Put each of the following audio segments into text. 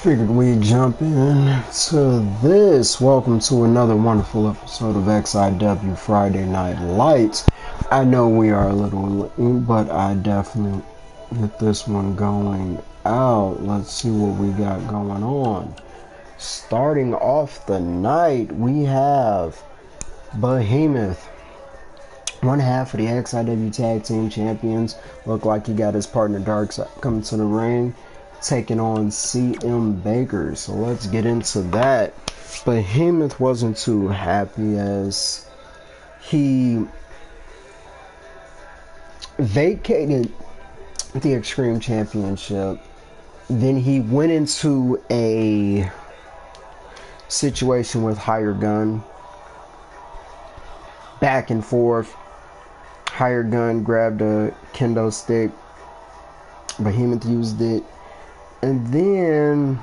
Figured we'd jump in to this. Welcome to another wonderful episode of XIW Friday Night Lights. I know we are a little late, but I definitely get this one going out. Let's see what we got going on. Starting off the night, we have Behemoth, one half of the XIW Tag Team Champions. Look like he got his partner Darkseid coming to the ring, taking on CM Baker. So let's get into that. Behemoth wasn't too happy as he vacated the Extreme Championship. Then he went into a situation with Higher Gun. Back and forth. Higher Gun grabbed a kendo stick. Behemoth used it. And then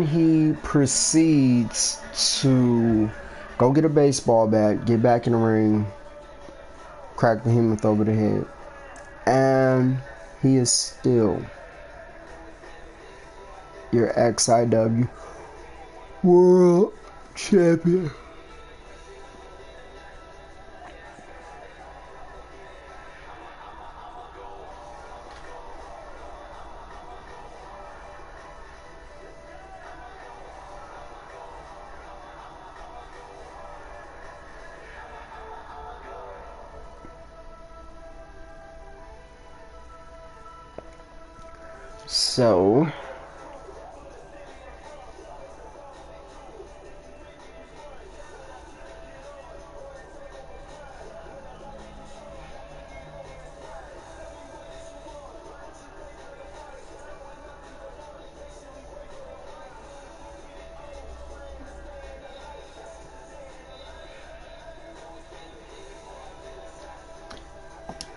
he proceeds to go get a baseball bat, get back in the ring, crack Behemoth over the head. And he is still your XIW World Champion. So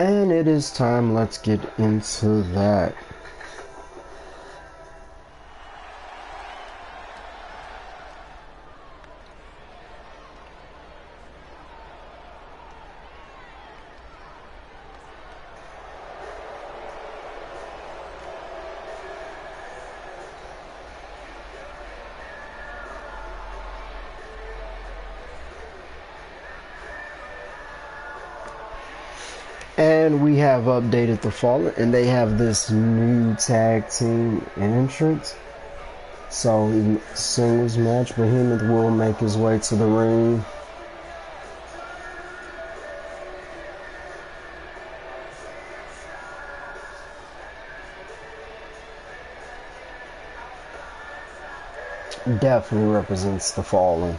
and it is time, let's get into that. And we have updated the Fallout, and they have this new tag team entrance. So, in singles match, Behemoth will make his way to the ring. Definitely represents the Fallen.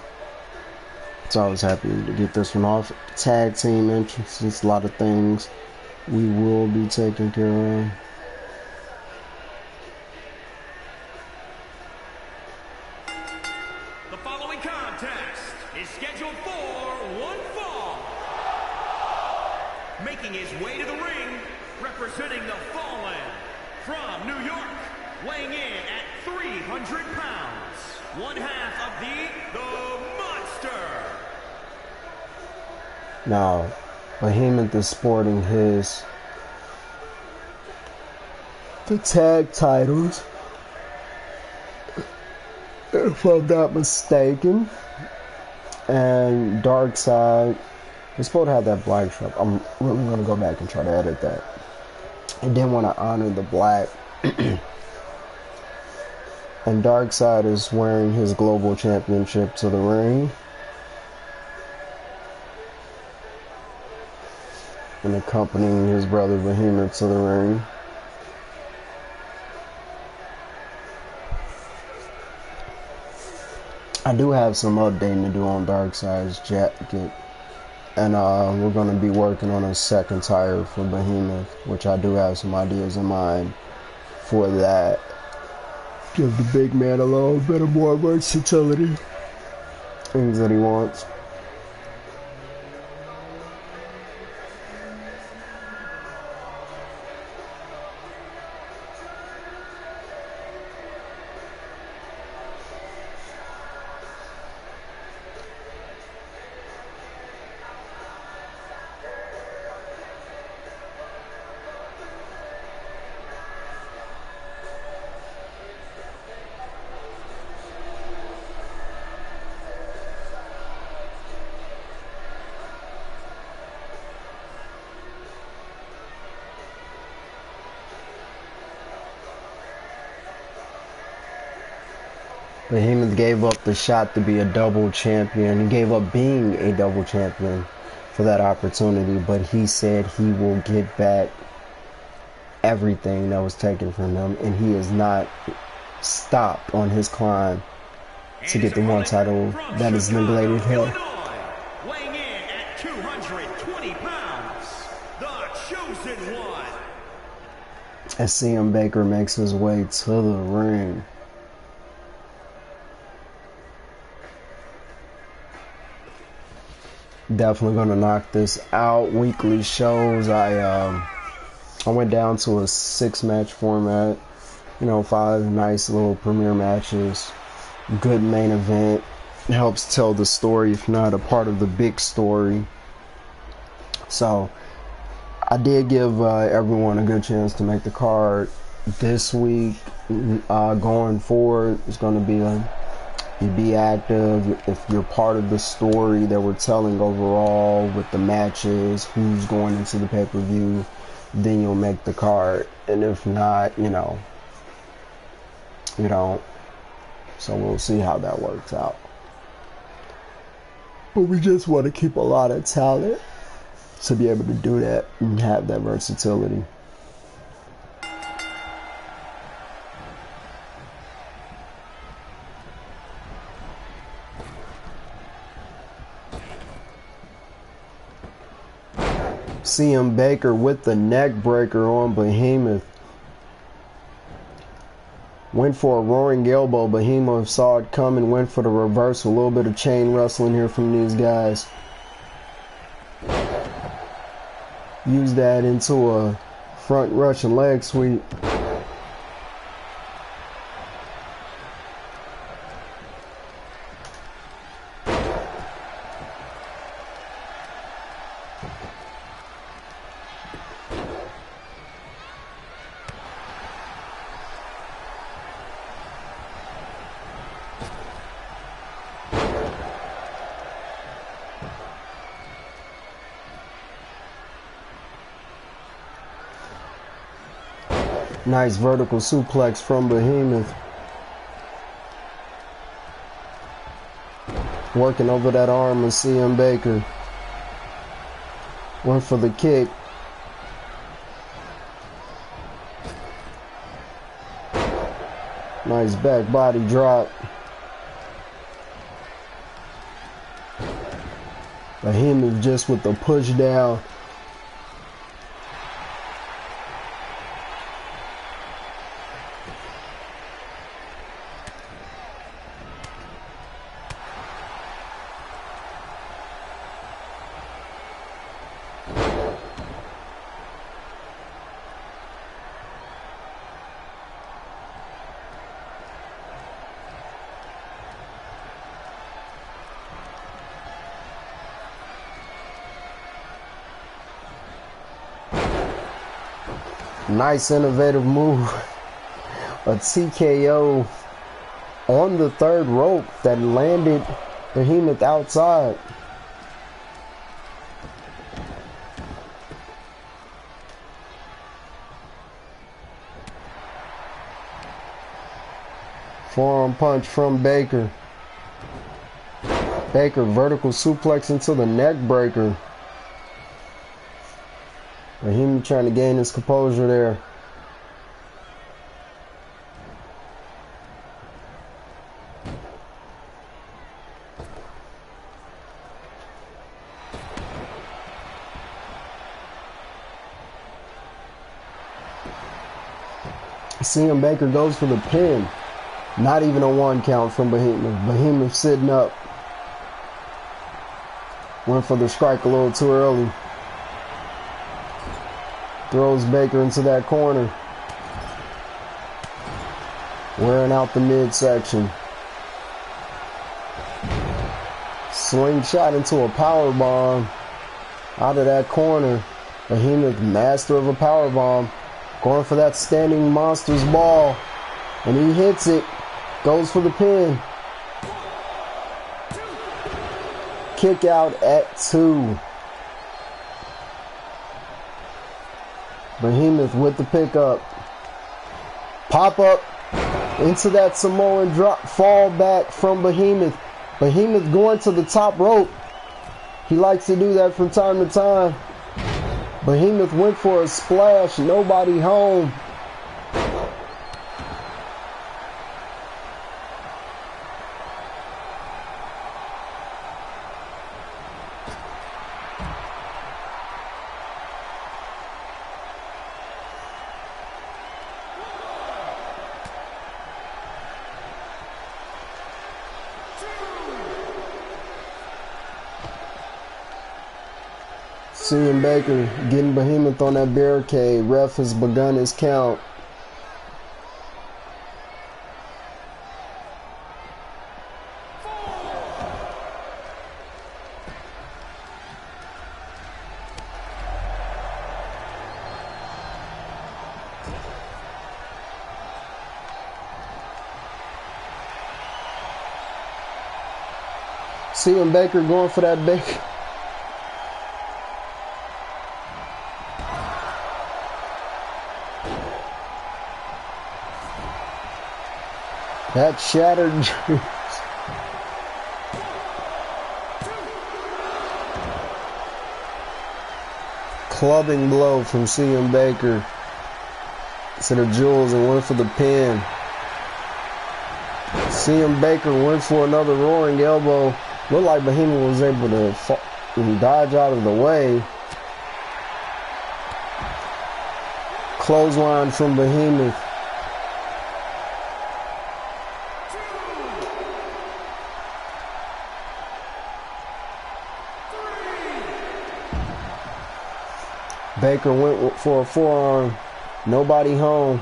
So I was happy to get this one off. Tag team entrances, a lot of things we will be taking care of. The following contest is scheduled for one fall. Making his way to the ring, representing the Fallen from New York, weighing in at 300 pounds, one half of the Monster. Now, Behemoth is sporting the tag titles, if I'm not mistaken. And Darkseid is supposed to have that black strap. I'm really going to go back and try to edit that. I didn't want to honor the black. And Darkseid is wearing his global championship to the ring. And accompanying his brother Behemoth to the ring. I do have some updating to do on Darkseid's jacket. And we're going to be working on a second tire for Behemoth, which I do have some ideas in mind for that. Give the big man a little bit of more versatility. Things that he wants. Behemoth gave up the shot to be a double champion. He gave up being a double champion for that opportunity, but he said he will get back everything that was taken from him, and he has not stopped on his climb to get the one title that is neglected here. Weighing in at 220 pounds, the chosen one. As CM Baker makes his way to the ring. Definitely gonna knock this out. Weekly shows, I went down to a 6-match format. You know, 5 nice little premiere matches. Good main event. Helps tell the story, if not a part of the big story. So I did give everyone a good chance to make the card this week. Going forward, it's going to be you be active. If you're part of the story that we're telling overall with the matches, who's going into the pay-per-view, then you'll make the card. And if not, you know, you don't. So we'll see how that works out. But we just want to keep a lot of talent to be able to do that and have that versatility. CM Baker with the neck breaker on Behemoth. Went for a roaring elbow. Behemoth saw it coming, went for the reversal. A little bit of chain wrestling here from these guys. Use that into a front Russian leg sweep. Nice vertical suplex from Behemoth. Working over that arm of CM Baker. Went for the kick. Nice back body drop. Behemoth just with the push down. Nice innovative move. A TKO on the third rope that landed Behemoth outside. Forearm punch from Baker. Baker vertical suplex into the neck breaker. Behemoth trying to gain his composure there. CM Baker goes for the pin. Not even a 1 count from Behemoth. Behemoth sitting up. Went for the strike a little too early. Throws Baker into that corner. Wearing out the midsection. Slingshot into a power bomb. Out of that corner. Behemoth, master of a power bomb. Going for that standing monster's ball. And he hits it. Goes for the pin. Kick out at 2. Behemoth with the pickup. Pop up. Into that Samoan drop, fall back from Behemoth. Behemoth going to the top rope. He likes to do that from time to time. Behemoth went for a splash, nobody home. CM Baker getting Behemoth on that barricade. Ref has begun his count. CM Baker going for that Baker. That shattered dreams. Clubbing blow from CM Baker to the jewels and went for the pin. CM Baker went for another roaring elbow. Looked like Behemoth was able to dodge out of the way. Clothesline from Behemoth. Baker went for a forearm. Nobody home.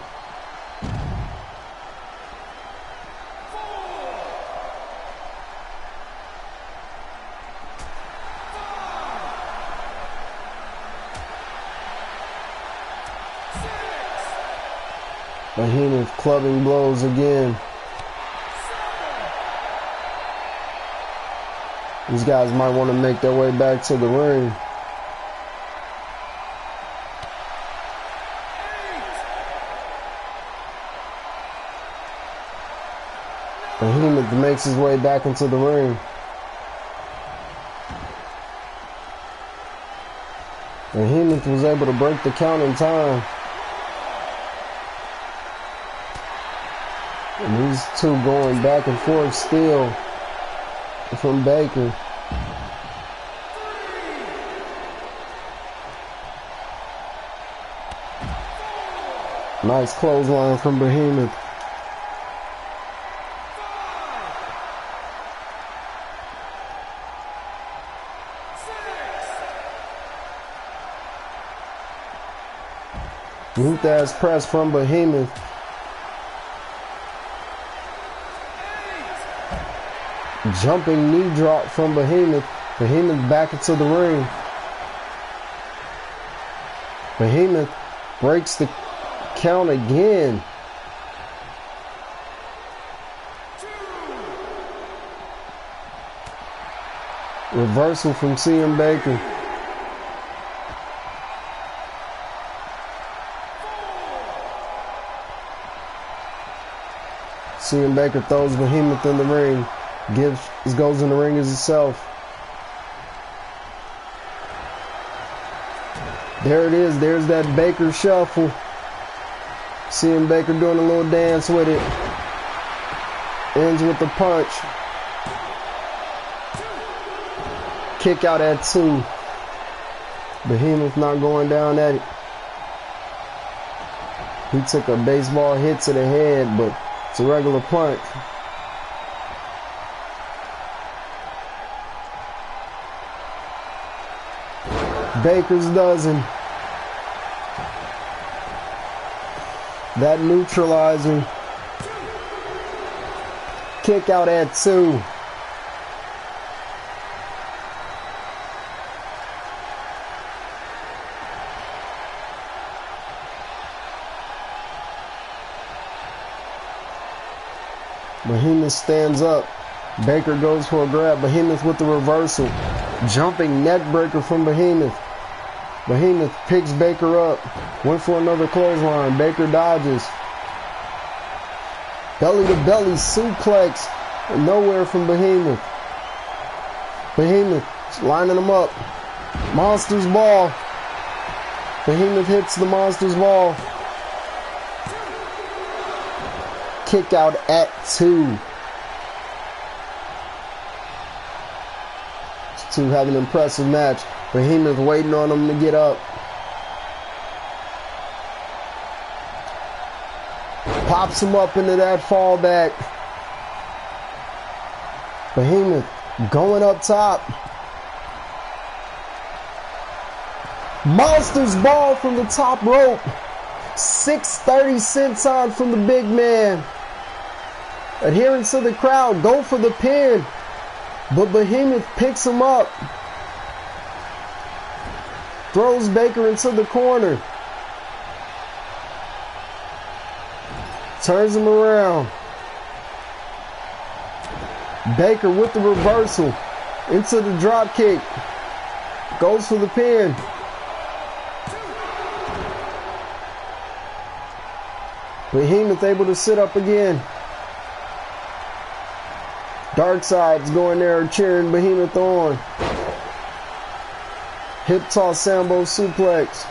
Behemoth clubbing blows again. These guys might want to make their way back to the ring. Behemoth makes his way back into the ring. Behemoth was able to break the count in time. And these two going back and forth still from Baker. Nice clothesline from Behemoth. Root ass press from Behemoth. Jumping knee drop from Behemoth. Behemoth back into the ring. Behemoth breaks the count again. Reversal from CM Baker. CM Baker throws Behemoth in the ring. Goes in the ring as himself. There it is. There's that Baker shuffle. CM Baker doing a little dance with it. Ends with the punch. Kick out at 2. Behemoth not going down at it. He took a baseball hit to the head, but it's a regular punch. Baker's dozen. That neutralizer. Kick out at 2. Behemoth stands up. Baker goes for a grab. Behemoth with the reversal. Jumping neck breaker from Behemoth. Behemoth picks Baker up. Went for another clothesline. Baker dodges. Belly to belly suplex. Nowhere from Behemoth. Behemoth lining them up. Monster's ball. Behemoth hits the Monster's ball. Kick out at 2. These two have an impressive match. Behemoth waiting on them to get up. Pops him up into that fallback. Behemoth going up top. Monster's ball from the top rope. 630 senton from the big man. Adherence to the crowd. Go for the pin. But Behemoth picks him up. Throws Baker into the corner. Turns him around. Baker with the reversal. Into the drop kick. Goes for the pin. Behemoth able to sit up again. Darkside's going there cheering Behemoth on. Hip toss Sambo suplex.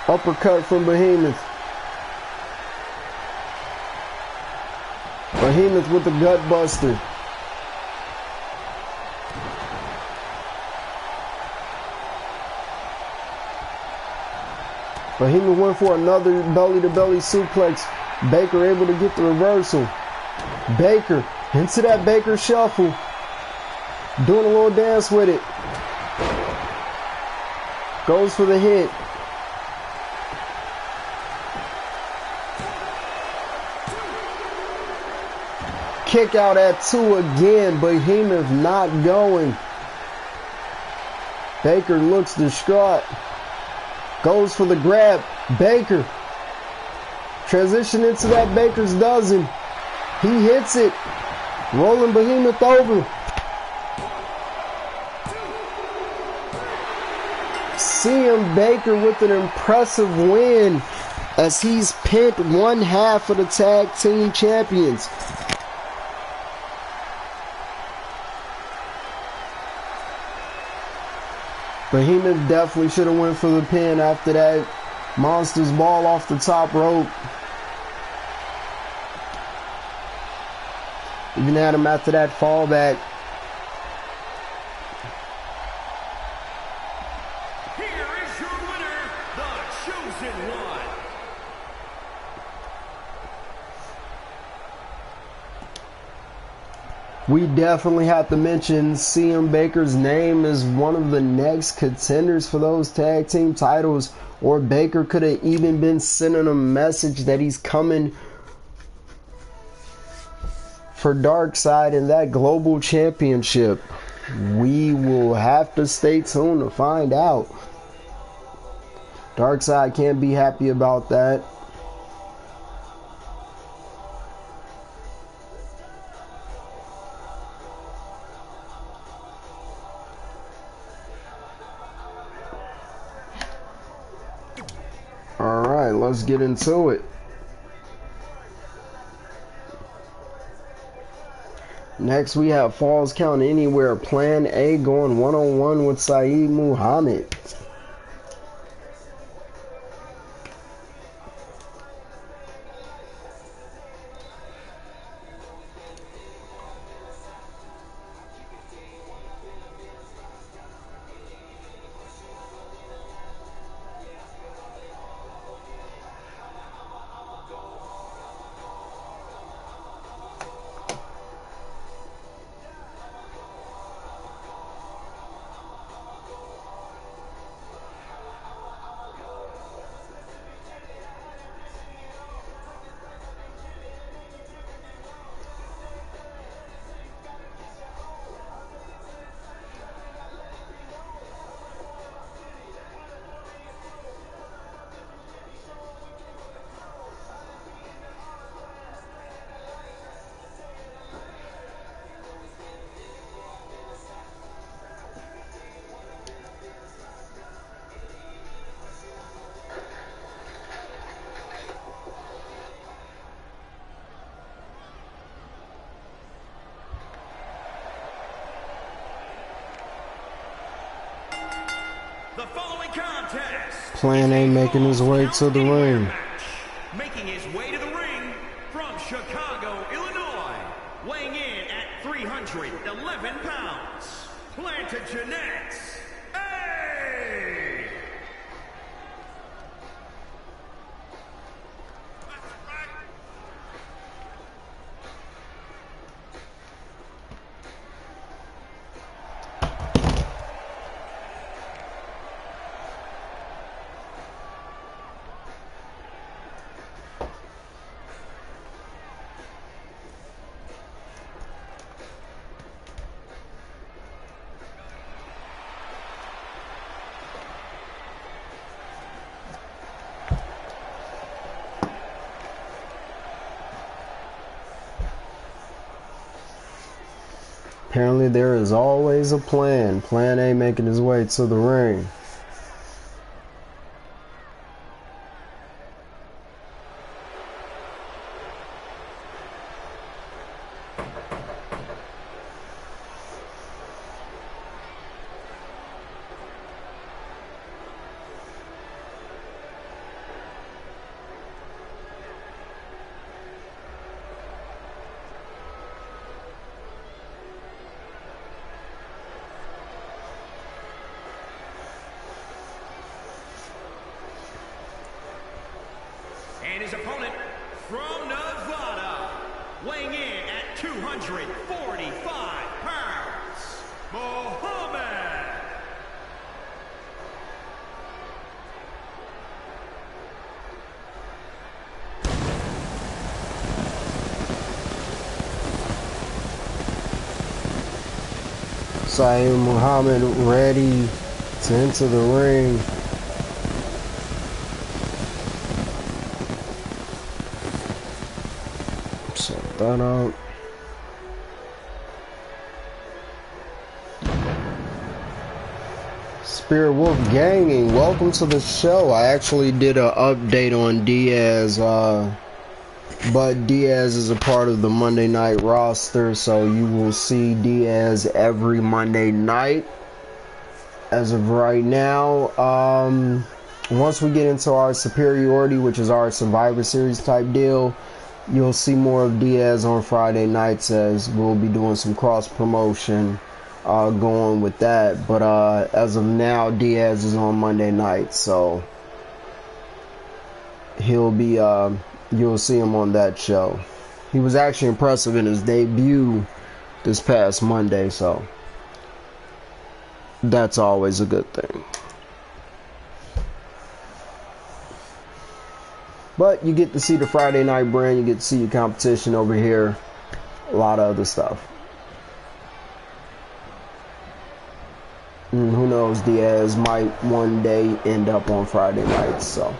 Uppercut from Behemoth. Behemoth with the gut buster. Behemoth went for another belly-to-belly suplex. Baker able to get the reversal. Baker into that Baker shuffle. Doing a little dance with it. Goes for the hit. Kick out at 2 again. Behemoth not going. Baker looks distraught. Goes for the grab. Baker. Transition into that Baker's dozen. He hits it. Rolling Behemoth over. CM Baker with an impressive win as he's pinned one half of the tag team champions. Behemoth definitely should have went for the pin after that Monster's ball off the top rope. Even had him after that fallback. Here is your winner, the Chosen One. We definitely have to mention CM Baker's name as one of the next contenders for those tag team titles. Or Baker could have even been sending a message that he's coming for Darkseid in that global championship. We will have to stay tuned to find out. Darkseid can't be happy about that. Alright, let's get into it. Next we have Falls Count Anywhere. Plan A going one-on-one with Saeed Muhammad. The following contest. Plan A making his way to the ring. Making his way to the ring from Chicago, Illinois, weighing in at 311 pounds, Plantagenets A. Apparently there is always a plan. Plan A making his way to the ring. And his opponent from Nevada, weighing in at 245 pounds, Muhammad. Saeed Muhammad ready to enter the ring. Set that up. Spirit Wolf Ganging, welcome to the show. I actually did an update on Diaz, but Diaz is a part of the Monday night roster, so you will see Diaz every Monday night as of right now. Once we get into our Superiority, which is our Survivor Series type deal, you'll see more of Diaz on Friday nights, as we'll be doing some cross promotion going with that. But as of now, Diaz is on Monday nights, so he'll be you'll see him on that show. He was actually impressive in his debut this past Monday, so that's always a good thing. But you get to see the Friday night brand, you get to see your competition over here, a lot of other stuff. And who knows, Diaz might one day end up on Friday nights, so.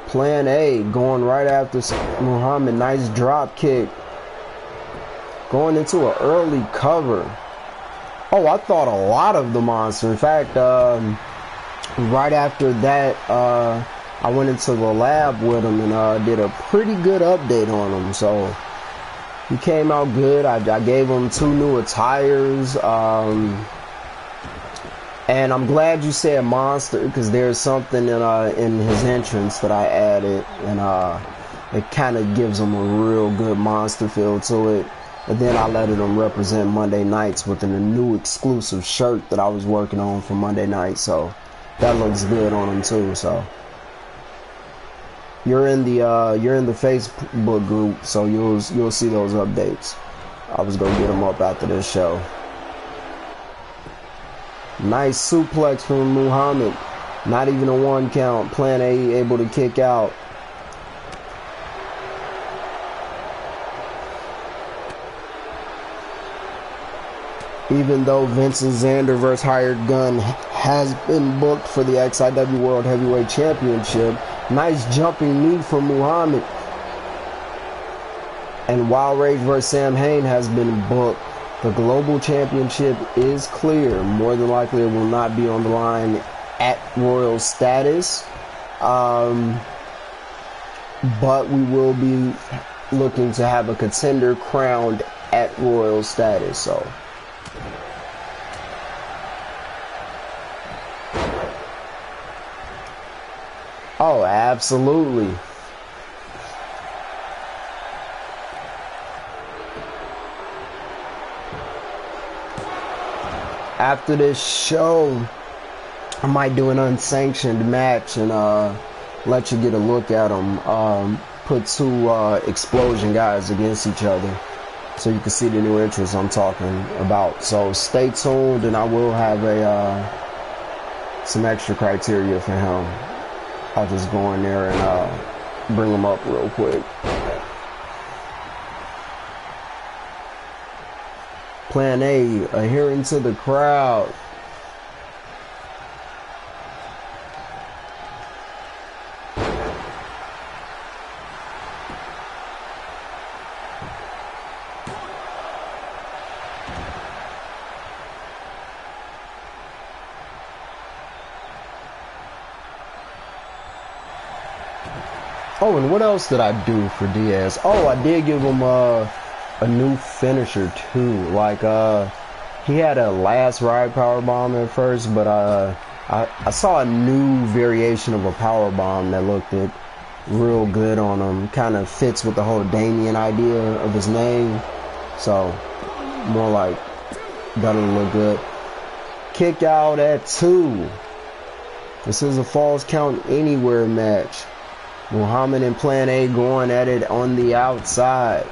Plan A, going right after Muhammad, nice drop kick. Going into an early cover. Oh, I thought a lot of the monster. In fact, right after that, I went into the lab with him and did a pretty good update on him. So he came out good. I gave him 2 new attires. And I'm glad you said monster, because there's something in his entrance that I added, and it kind of gives him a real good monster feel to it. And then I let him represent Monday nights with a new exclusive shirt that I was working on for Monday night. So that looks good on him too. So you're in the Facebook group, so you'll see those updates. I was gonna get them up after this show. Nice suplex from Muhammad. Not even a 1 count. Plan A able to kick out. Even though Vincent Xander vs. Hired Gun has been booked for the XIW World Heavyweight Championship, nice jumping knee from Muhammad. And Wild Rage vs. Sam Hain has been booked. The Global Championship is clear. More than likely it will not be on the line at Royal status. But we will be looking to have a contender crowned at Royal status. So Oh, absolutely. After this show, I might do an unsanctioned match and let you get a look at them. Put two explosion guys against each other so you can see the new entrants I'm talking about. So stay tuned, and I will have some extra criteria for him. I'll just go in there and bring him up real quick. Plan A, adhering to the crowd. Oh, and what else did I do for Diaz? Oh, I did give him a new finisher too. Like he had a last ride power bomb at first, but I saw a new variation of a power bomb that looked real good on him. Kind of fits with the whole Damien idea of his name, so more like that'll look good. Kick out at 2. This is a Falls Count Anywhere match. Muhammad and Plan A going at it on the outside.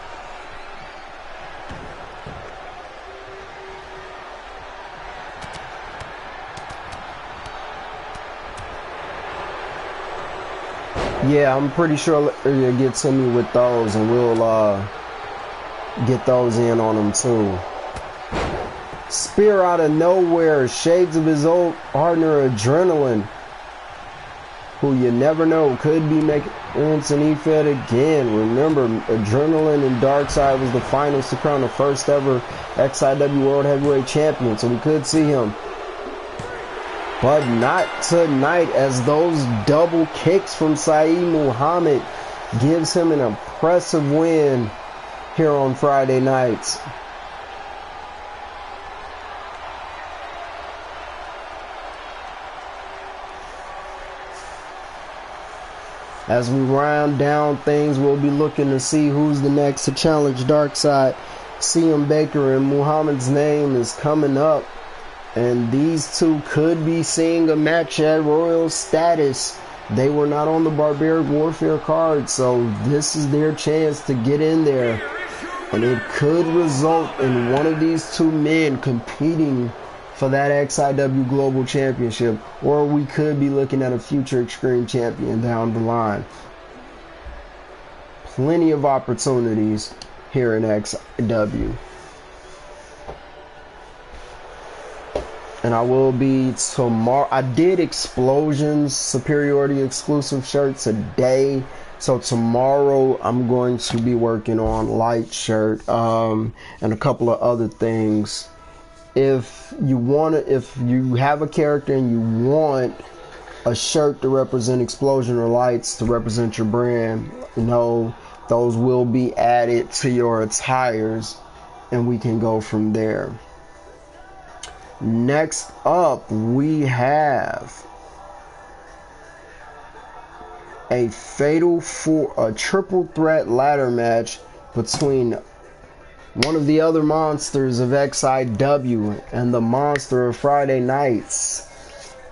Yeah, I'm pretty sure you'll get to me with those, and we'll get those in on them too. Spear out of nowhere, shades of his old partner Adrenaline, who you never know could be making Anthony Fed again. Remember, Adrenaline and Darkseid was the finals to crown the first ever XIW World Heavyweight Champion, so we could see him. But not tonight, as those double kicks from Saeed Muhammad gives him an impressive win here on Friday nights. As we round down things, we'll be looking to see who's the next to challenge Darkseid. CM Baker and Muhammad's name is coming up, and these two could be seeing a match at Royal Status. They were not on the Barbaric Warfare card, so this is their chance to get in there, and it could result in one of these two men competing for that XIW Global Championship, or we could be looking at a future Extreme Champion down the line. Plenty of opportunities here in XIW. And I will be tomorrow. I did Explosion's Superiority exclusive shirt today, so tomorrow I'm going to be working on Light shirt and a couple of other things. If you have a character and you want a shirt to represent Explosion or Lights to represent your brand, you know, those will be added to your attires, and we can go from there. Next up, we have a triple threat ladder match between one of the other monsters of XIW and the monster of Friday nights,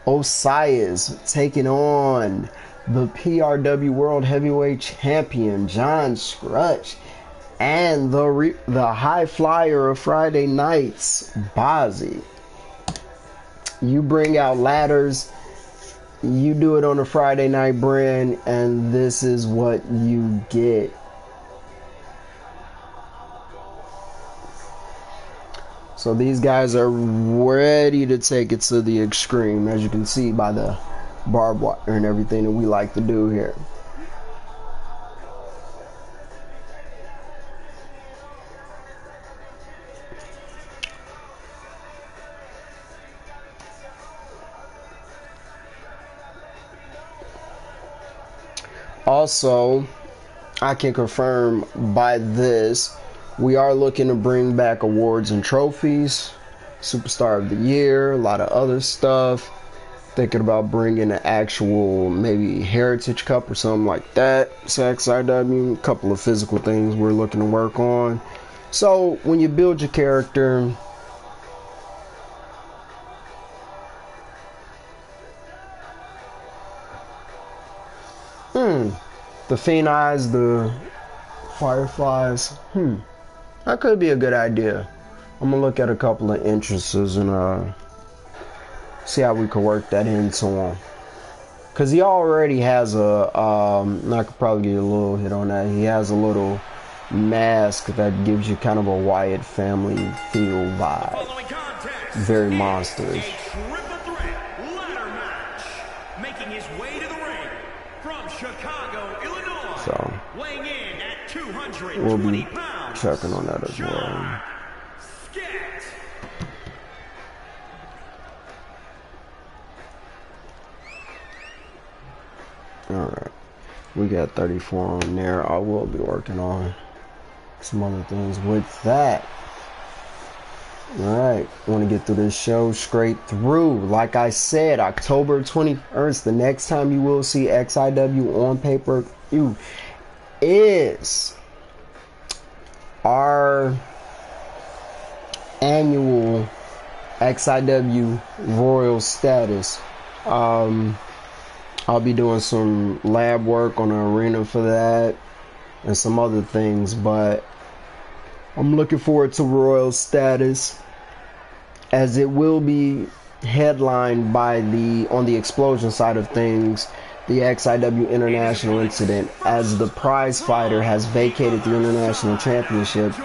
Osias, taking on the PRW World Heavyweight Champion, John Scrutch, and the high flyer of Friday nights, Bazzi. You bring out ladders, you do it on a Friday night brand, and this is what you get. So these guys are ready to take it to the extreme, as you can see by the barbed wire and everything that we like to do here. Also, I can confirm by this, we are looking to bring back awards and trophies, Superstar of the Year, a lot of other stuff. Thinking about bringing an actual maybe Heritage Cup or something like that. So XIW, a couple of physical things we're looking to work on. So when you build your character, the Fiend Eyes, the Fireflies, that could be a good idea. I'm gonna look at a couple of interests and see how we could work that into him. Cause he already has a, I could probably get a little hit on that. He has a little mask that gives you kind of a Wyatt family feel vibe. Very monsters. Making his way to the ring from Chicago, Illinois. So weighing in at 220 we'll be pounds. checking on that as well. Alright, we got 34 on there. I will be working on some other things with that. Alright, want to get through this show straight through. Like I said, October 21st, the next time you will see XIW on pay-per-view is our annual XIW Royal Status. I'll be doing some lab work on the arena for that and some other things, but I'm looking forward to Royal Status, as it will be headlined by on the Explosion side of things, the XIW International incident, as the prize fighter has vacated the International Championship,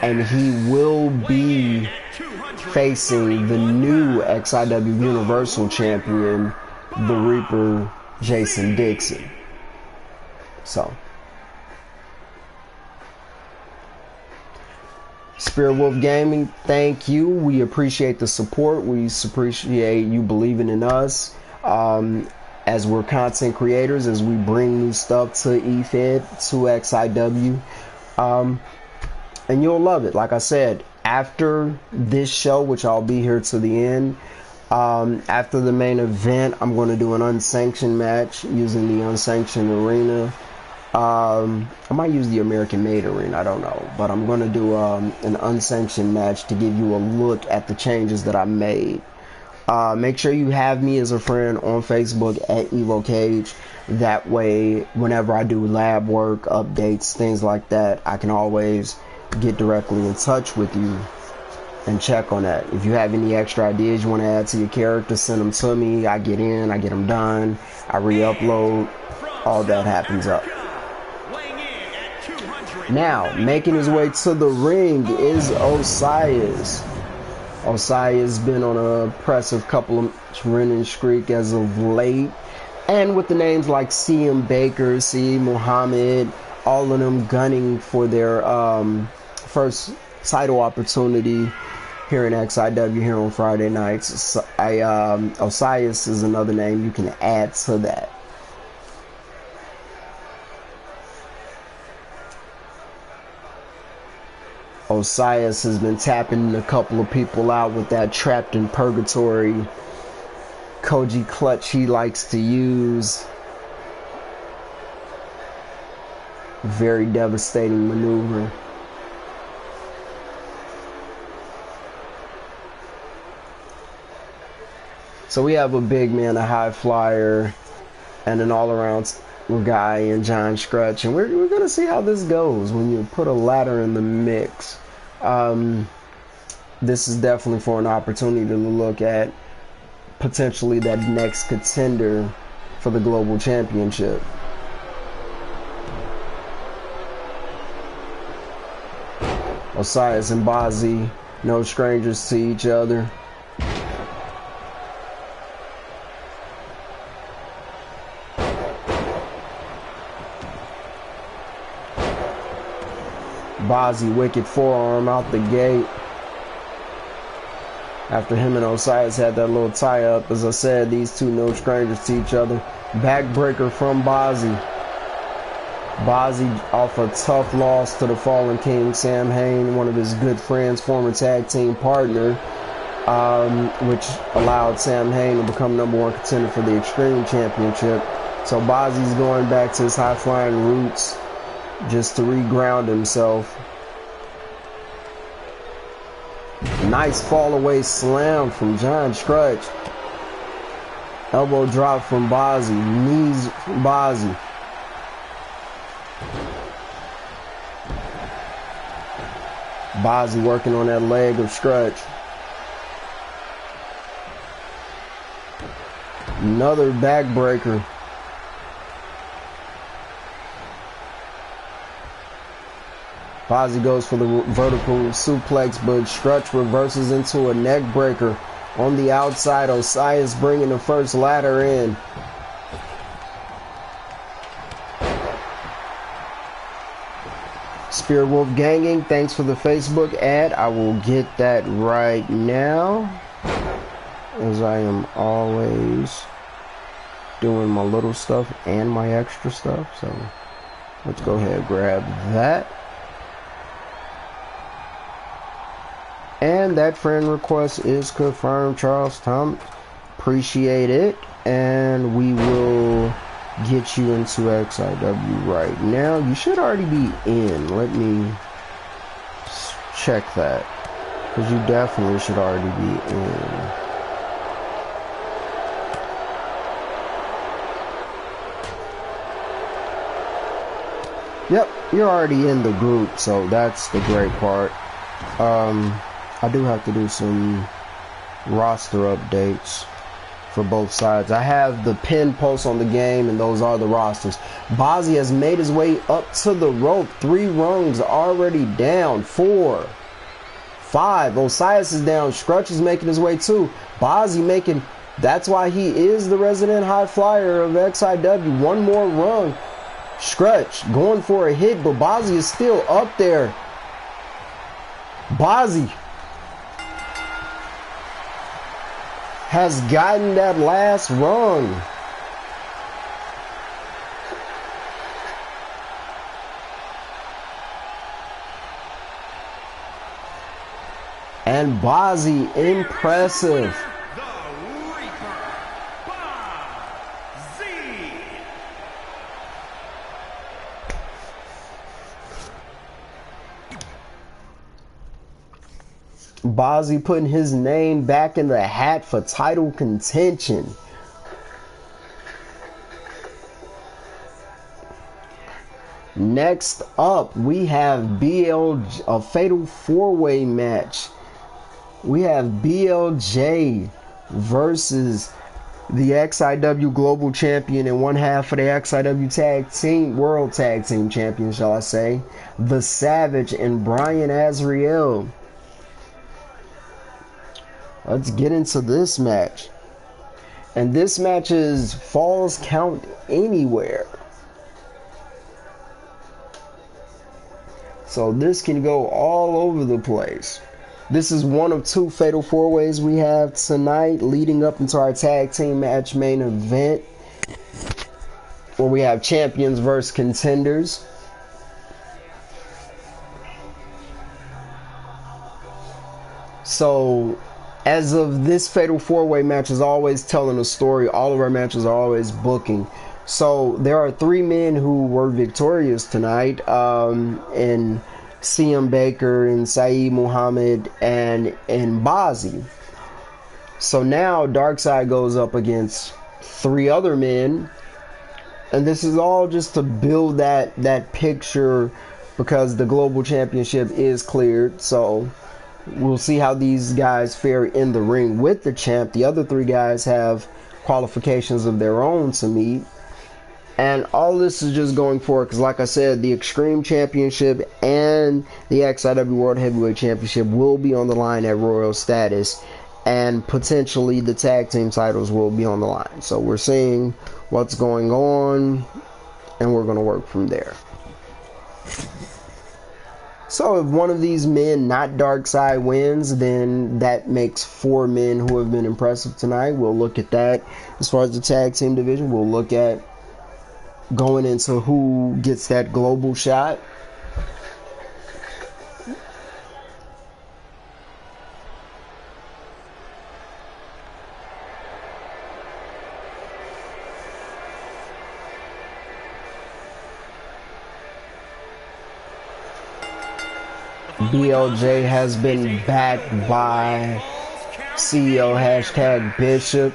and he will be facing the new XIW Universal Champion, the Reaper, Jason Dixon. So Spirit Wolf Gaming, thank you. We appreciate the support. We appreciate you believing in us as we're content creators, as we bring new stuff to EFED, to XIW, and you'll love it. Like I said, after this show, which I'll be here to the end, after the main event, I'm going to do an unsanctioned match using the unsanctioned arena. I might use the American Made arena, I don't know, but I'm going to do an unsanctioned match to give you a look at the changes that I made. Make sure you have me as a friend on Facebook at EvoCage. That way, whenever I do lab work, updates, things like that, I can always get directly in touch with you and check on that. If you have any extra ideas you want to add to your character, send them to me. I get in, I get them done, I re-upload, all that happens up. Now, making his way to the ring is Osias. Osias been on a impressive couple of winning streak as of late, and with the names like CM Baker, C. Muhammad, all of them gunning for their first title opportunity here in XIW here on Friday nights. Osias is another name you can add to that. Osias has been tapping a couple of people out with that Trapped in Purgatory Koji clutch he likes to use. Very devastating maneuver. So we have a big man, a high flyer, and an all-around guy in John Scratch, and we're going to see how this goes when you put a ladder in the mix. This is definitely for an opportunity to look at potentially that next contender for the global championship. Osias and Bazzi, no strangers to each other. Bazzi, wicked forearm out the gate. After him and Osias had that little tie-up, as I said, these two no strangers to each other. Backbreaker from Bazzi. Bazzi off a tough loss to the Fallen King, Sam Hain, one of his good friends, former tag team partner. which allowed Sam Hain to become #1 contender for the Extreme Championship. So Bazzi's going back to his high-flying roots just to reground himself. Nice fall-away slam from John Stretch. Elbow drop from Bazzi. Knees from Bazzi. Bazzi working on that leg of Stretch. Another backbreaker. Bazzi goes for the vertical suplex, but Stretch reverses into a neck breaker on the outside. Osias bringing the first ladder in. Spirit Wolf Ganging, thanks for the Facebook ad. I will get that right now, as I am always doing my little stuff and my extra stuff. So let's go ahead and grab that. And that friend request is confirmed, Charles Thomas. Appreciate it. And we will get you into XIW right now. You should already be in. Let me check that, because you definitely should already be in. Yep, you're already in the group, so that's the great part. I do have to do some roster updates for both sides. I have the pin posts on the game, and those are the rosters. Bazzi has made his way up to the rope. 3 rungs already down. 4, 5. Osias is down. Stretch is making his way too. Bazzi making... That's why he is the resident high flyer of XIW. 1 more rung. Stretch going for a hit, but Bazzi is still up there. Bazzi has gotten that last rung. And Bazzi, impressive. Bazzi putting his name back in the hat for title contention. Next up, we have a fatal 4-way match. We have BLJ versus the XIW Global Champion and one half of the XIW World Tag Team Champion, shall I say, The Savage and Brian Azriel. Let's get into this match. And this match is Falls Count Anywhere. So this can go all over the place. This is one of 2 fatal 4-ways we have tonight, leading up into our tag team match main event, where we have champions versus contenders. So as of this fatal 4-way match is always telling a story. All of our matches are always booking. So there are 3 men who were victorious tonight, in CM Baker and Saeed Muhammad and Bazzi. So now Darkseid goes up against 3 other men, and this is all just to build that picture, because the global championship is cleared. So we'll see how these guys fare in the ring with the champ. The other 3 guys have qualifications of their own to meet. And all this is just going for it because, like I said, the Extreme Championship and the XIW World Heavyweight Championship will be on the line at Royal Status. And potentially the tag team titles will be on the line. So we're seeing what's going on, and we're going to work from there. So if one of these men, not Darkseid, wins, then that makes 4 men who have been impressive tonight. We'll look at that. As far as the tag team division, we'll look at going into who gets that global shot. BLJ has been backed by CEO #Bishop,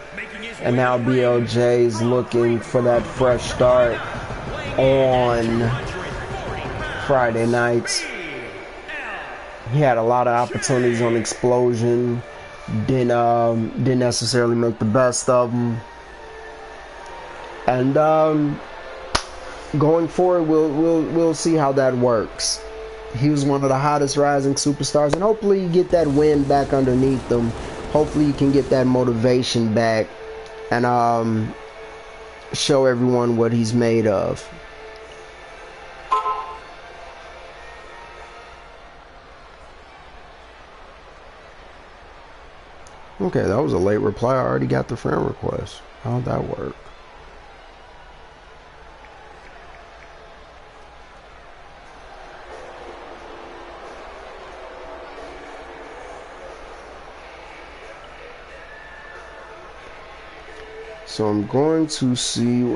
and now BLJ is looking for that fresh start on Friday nights. He had a lot of opportunities on Explosion, didn't necessarily make the best of them, and going forward, we'll see how that works. He was one of the hottest rising superstars, and hopefully you get that win back underneath them. Hopefully you can get that motivation back and show everyone what he's made of. Okay, that was a late reply. I already got the friend request. How'd that work? So I'm going to see.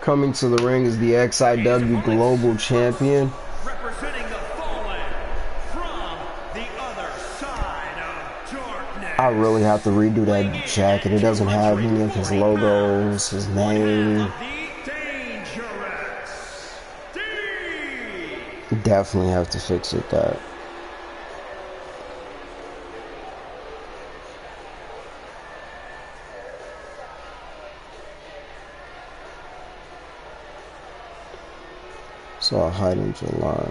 Coming to the ring is the XIW Global Champion. Representing the Fallen from the other side of darkness. I really have to redo that jacket. It doesn't have any of his logos, his name. Definitely have to fix it that. So I'll hide in July.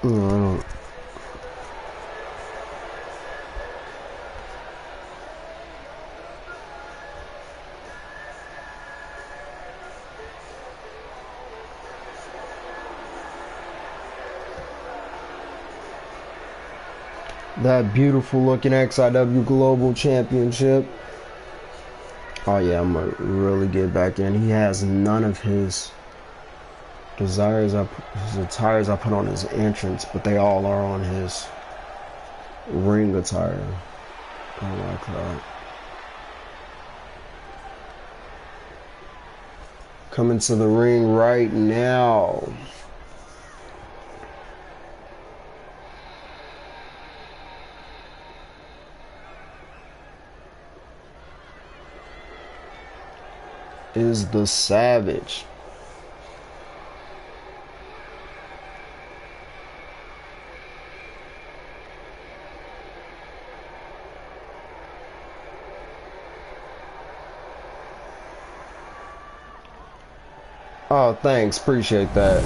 No, that beautiful looking XIW Global Championship. Oh yeah, I'm gonna really get back in. He has none of his attires I put on his entrance, but they all are on his ring attire. I like that. Coming to the ring right now is the Savage. Oh, thanks. Appreciate that.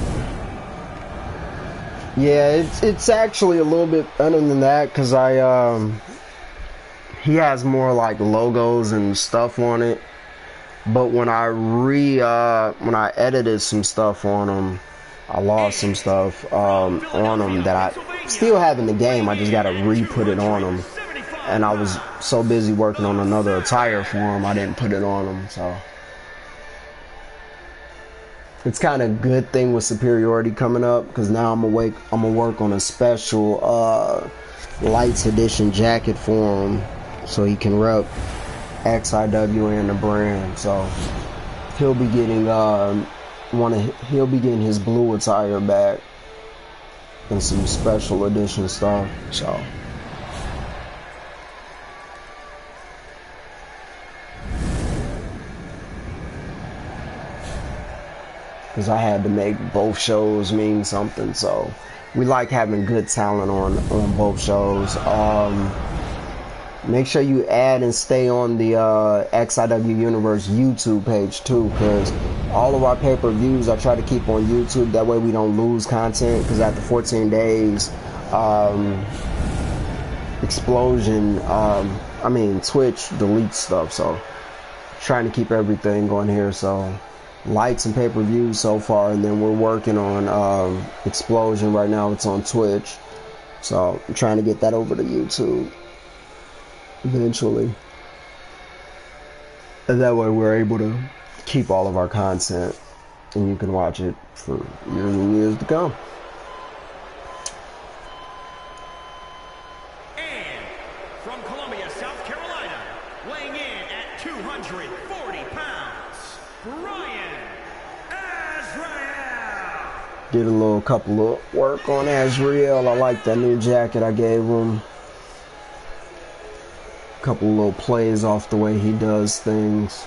Yeah, it's actually a little bit better than that because he has more like logos and stuff on it. But when I edited some stuff on him, I lost some stuff on him that I still have in the game. I just gotta re-put it on him. And I was so busy working on another attire for him, I didn't put it on him. So it's kind of a good thing with Superiority coming up, because now I'm gonna work on a special Lights Edition jacket for him, so he can rep XIW and the brand. So he'll be getting his blue attire back and some special edition stuff. So because I had to make both shows mean something. So we like having good talent on both shows. Make sure you add and stay on the XIW Universe YouTube page too, because all of our pay-per-views I try to keep on YouTube. That way we don't lose content, because after 14 days Explosion, Twitch deletes stuff, so trying to keep everything going here. So lights and pay-per-views so far, and then we're working on Explosion right now. It's on Twitch, so I'm trying to get that over to YouTube eventually, and that way we're able to keep all of our content and you can watch it for years and years to come. And from Columbia, South Carolina, weighing in at 240 pounds, Brian Azrael. Did a couple of work on Azrael. I like that new jacket I gave him. Couple little plays off the way he does things.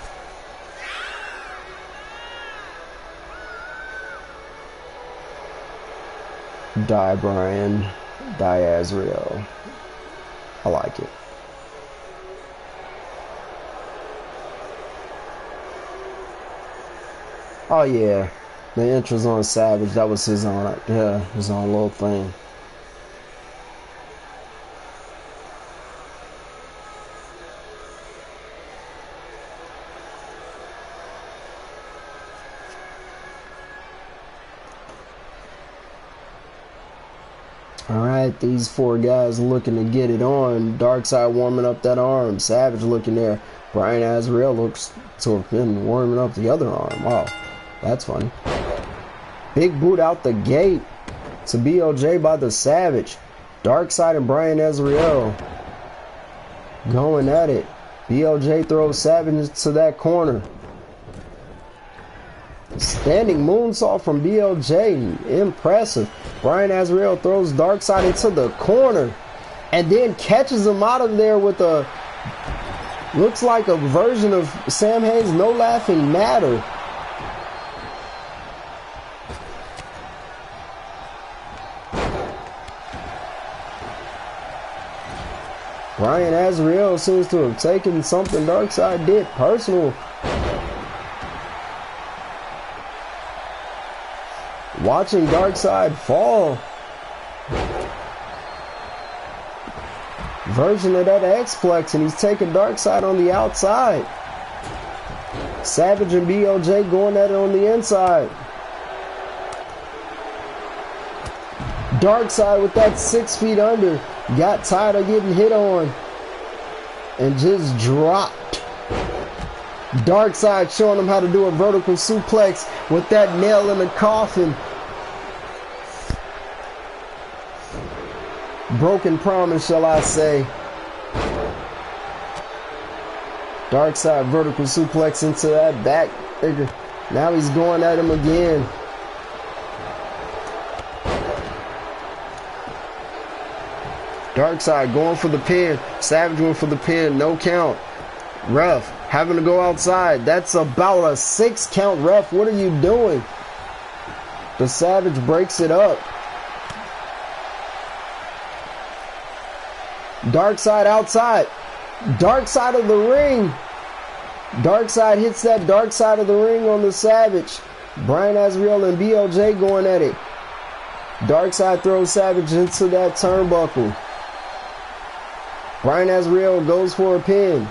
Die Brian, die Azrael. I like it. Oh yeah, the intros on Savage, that was his own, his own little thing. Alright, these four guys looking to get it on. Darkseid warming up that arm. Savage looking there. Brian Azrael looks to have been warming up the other arm. Oh, that's funny. Big boot out the gate to BLJ by the Savage. Darkseid and Brian Azrael going at it. BLJ throws Savage into that corner. Standing moonsault from BLJ, impressive. Brian Azrael throws Darkseid into the corner and then catches him out of there with a, looks like a version of Sam Hayes' No Laughing Matter. Brian Azrael seems to have taken something Darkseid did personal. Watching Darkseid fall. Version of that X-Plex, and he's taking Darkseid on the outside. Savage and BLJ going at it on the inside. Darkseid with that 6 feet under. Got tired of getting hit on. And just dropped. Darkseid showing him how to do a vertical suplex with that nail in the coffin. Broken promise, shall I say. Darkseid vertical suplex into that back. Now he's going at him again. Darkseid going for the pin. Savage going for the pin. No count. Ref having to go outside. That's about a 6 count, ref. What are you doing? The Savage breaks it up. Darkseid outside. Dark side of the ring. Darkseid hits that dark side of the ring on the Savage. Brian Azrael and BLJ going at it. Darkseid throws Savage into that turnbuckle. Brian Azrael goes for a pin.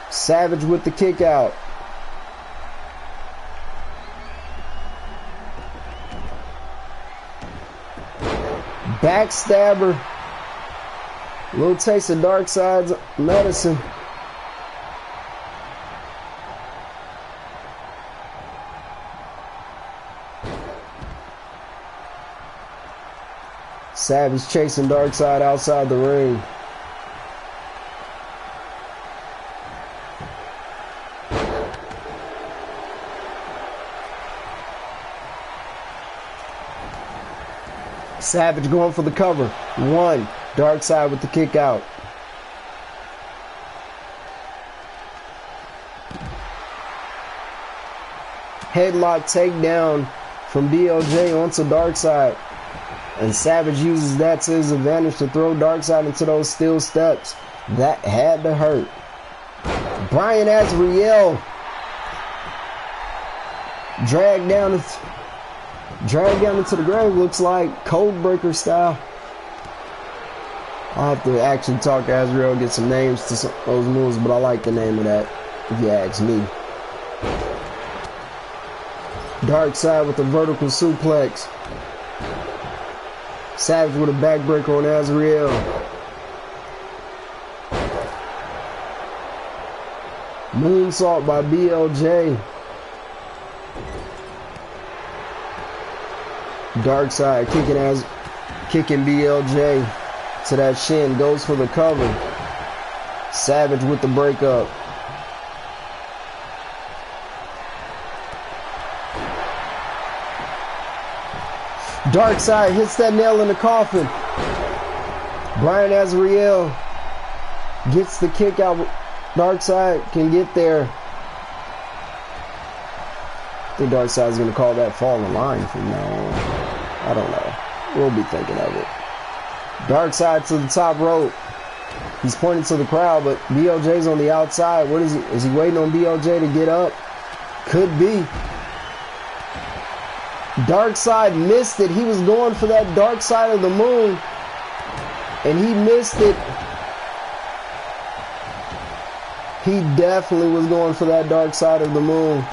Savage with the kick out. Backstabber. Little taste of Darkseid's medicine. Savage chasing Darkseid outside the ring. Savage going for the cover. One. Darkseid with the kick out. Headlock takedown from BLJ onto Darkseid. And Savage uses that to his advantage to throw Darkseid into those steel steps. That had to hurt. Brian Drag down into the grave, looks like Code Breaker style. I'll have to actually talk to Azrael, get some names to those moves, but I like the name of that, if you ask me. Dark Side with the vertical suplex. Savage with a backbreaker on Azrael. Moonsault by BLJ. Dark Side kicking BLJ to that shin, goes for the cover. Savage with the breakup. Dark Side hits that nail in the coffin. Brian Azrael gets the kick out. Dark Side can get there. I think Dark Side is going to call that fall in line from now on. I don't know. We'll be thinking of it. Dark Side to the top rope. He's pointing to the crowd, but BLJ's on the outside. What is he? Is he waiting on BLJ to get up? Could be. Dark Side missed it. He was going for that Dark Side of the Moon, and he missed it. He definitely was going for that Dark Side of the Moon,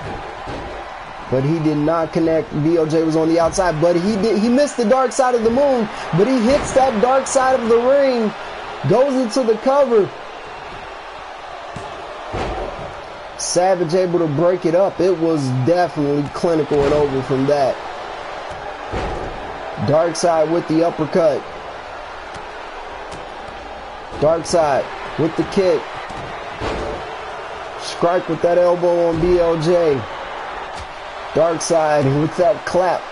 but he did not connect. BLJ was on the outside, but he missed the Dark Side of the Moon, but he hits that Dark Side of the ring, goes into the cover. Savage able to break it up. It was definitely clinical and over from that. Dark Side with the uppercut. Dark Side with the kick. Strike with that elbow on BLJ. Dark Side with that clap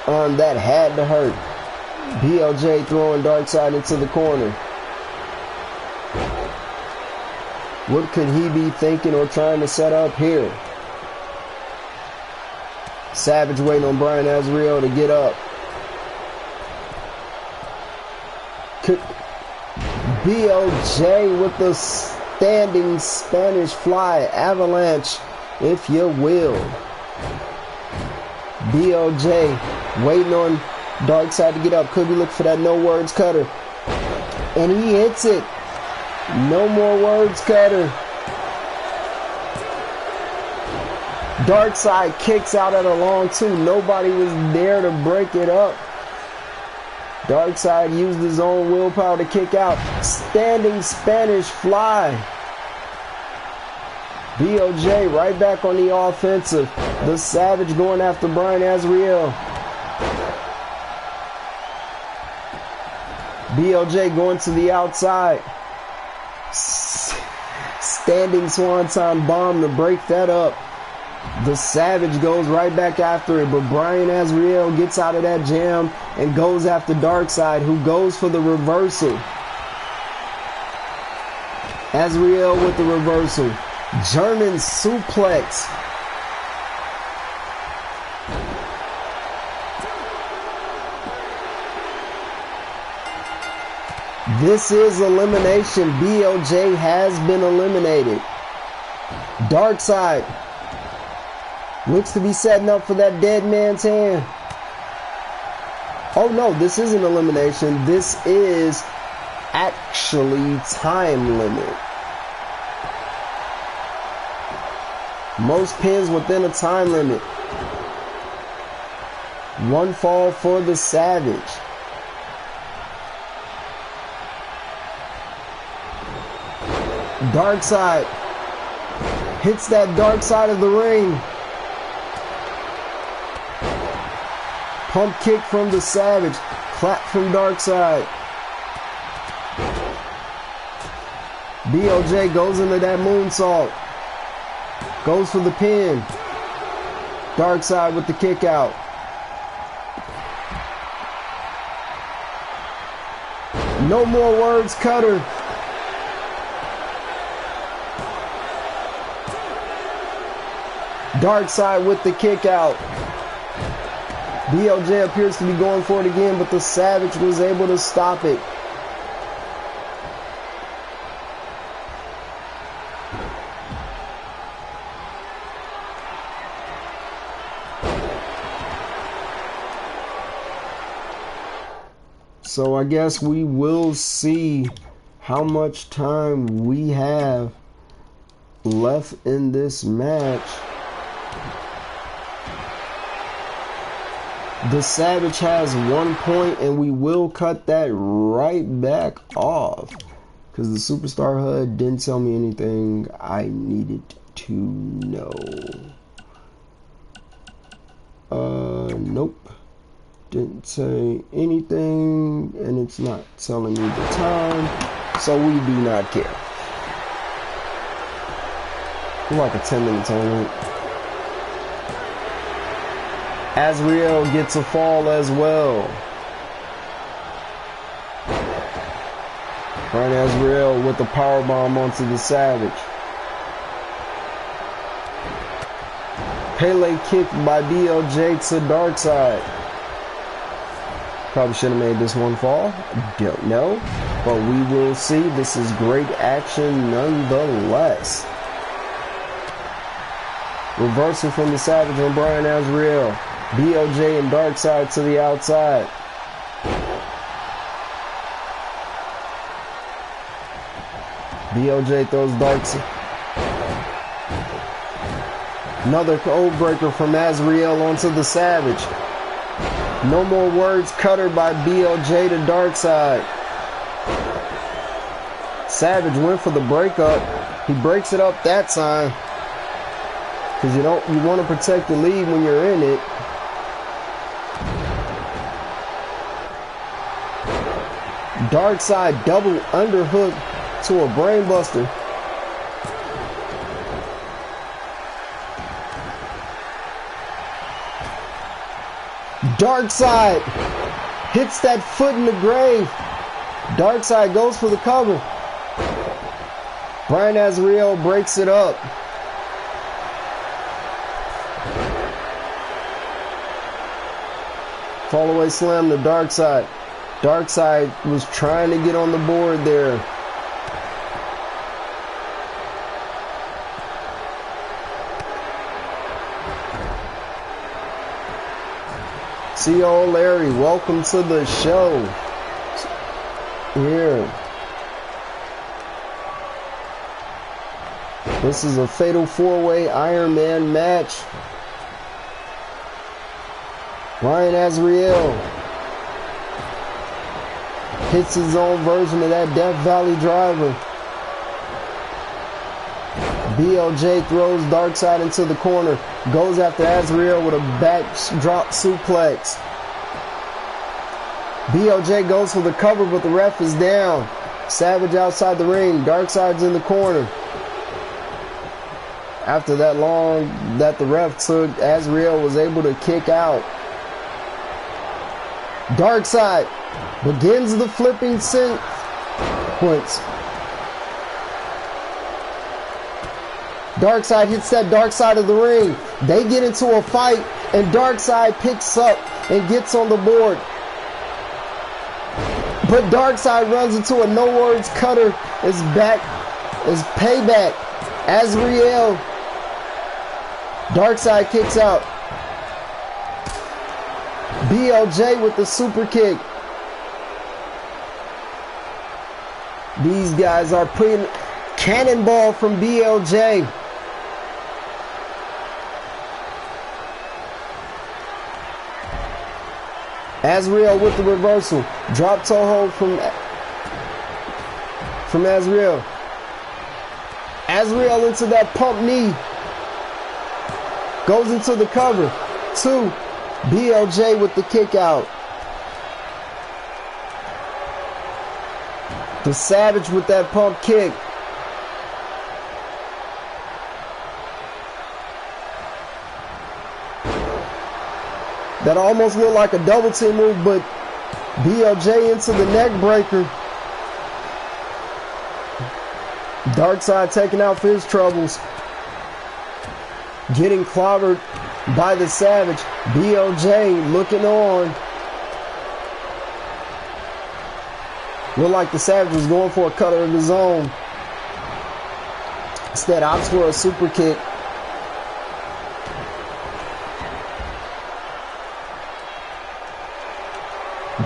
on that had to hurt. BLJ throwing Dark Side into the corner. What could he be thinking or trying to set up here? Savage waiting on Brian Azrael to get up. BLJ with the standing Spanish fly avalanche, if you will. BLJ waiting on Dark Side to get up. Could be looking for that no words cutter, and he hits it. No more words cutter. Dark Side kicks out at a long two. Nobody was there to break it up. Dark Side used his own willpower to kick out. Standing Spanish fly. BLJ right back on the offensive. The Savage going after Brian Azrael. BLJ going to the outside. Standing Swanton bomb to break that up. The Savage goes right back after it, but Brian Azrael gets out of that jam and goes after Dark Side, who goes for the reversal. Azrael with the reversal. German suplex. This is elimination. BLJ has been eliminated. Dark Side looks to be setting up for that dead man's hand. Oh no, this isn't elimination. This is actually time limit. Most pins within a time limit. One fall for the Savage. Dark Side hits that Dark Side of the ring. Pump kick from the Savage. Clap from Dark Side. BLJ goes into that moonsault. Goes for the pin. Dark Side with the kick out. No more words cutter. Dark Side with the kick out. BLJ appears to be going for it again, but the Savage was able to stop it. So I guess we will see how much time we have left in this match. The Savage has 1 point, and we will cut that right back off because the Superstar HUD didn't tell me anything I needed to know. Nope. Didn't say anything, and it's not telling me the time, so we do not care. We're like a 10-minute tournament. Azrael gets a fall as well. Right, Azrael with the powerbomb onto the Savage. Pele kicked by BLJ to Darkside. Probably should have made this one fall. Don't know. But we will see. This is great action nonetheless. Reversal from the Savage on Brian Azrael. BLJ and Darkside to the outside. BLJ throws Darkside. Another code breaker from Azrael onto the Savage. No more words, cutter by BLJ to Darkside. Savage went for the breakup. He breaks it up that time. Because you want to protect the lead when you're in it. Darkside double underhook to a brainbuster. Darkside hits that foot in the grave. Darkside goes for the cover. Brian Azrael breaks it up. Fall away slam to Darkside. Darkside was trying to get on the board there. CO Larry, welcome to the show. Here. This is a fatal 4-way Iron Man match. Ryan Azrael hits his own version of that Death Valley driver. BLJ throws Darkside into the corner. Goes after Azrael with a backdrop suplex. BLJ goes for the cover, but the ref is down. Savage outside the ring. Darkside's in the corner. After that long that the ref took, Azrael was able to kick out. Darkside begins the flipping sequence. Darkside hits that dark side of the ring. They get into a fight, and Darkside picks up and gets on the board. But Darkside runs into a no words cutter. Is back, is payback. Azrael. Darkside kicks out. BLJ with the super kick. These guys are putting cannonball from BLJ. Azrael with the reversal. Drop toe hold from Azrael. Azrael into that pump knee. Goes into the cover. 2. BLJ with the kick out. The Savage with that pump kick. That almost looked like a double team move, but BLJ into the neck breaker. Darkside taking out for his troubles. Getting clobbered by the Savage. BLJ looking on. Looked like the Savage was going for a cutter of his own. Instead opts for a super kick.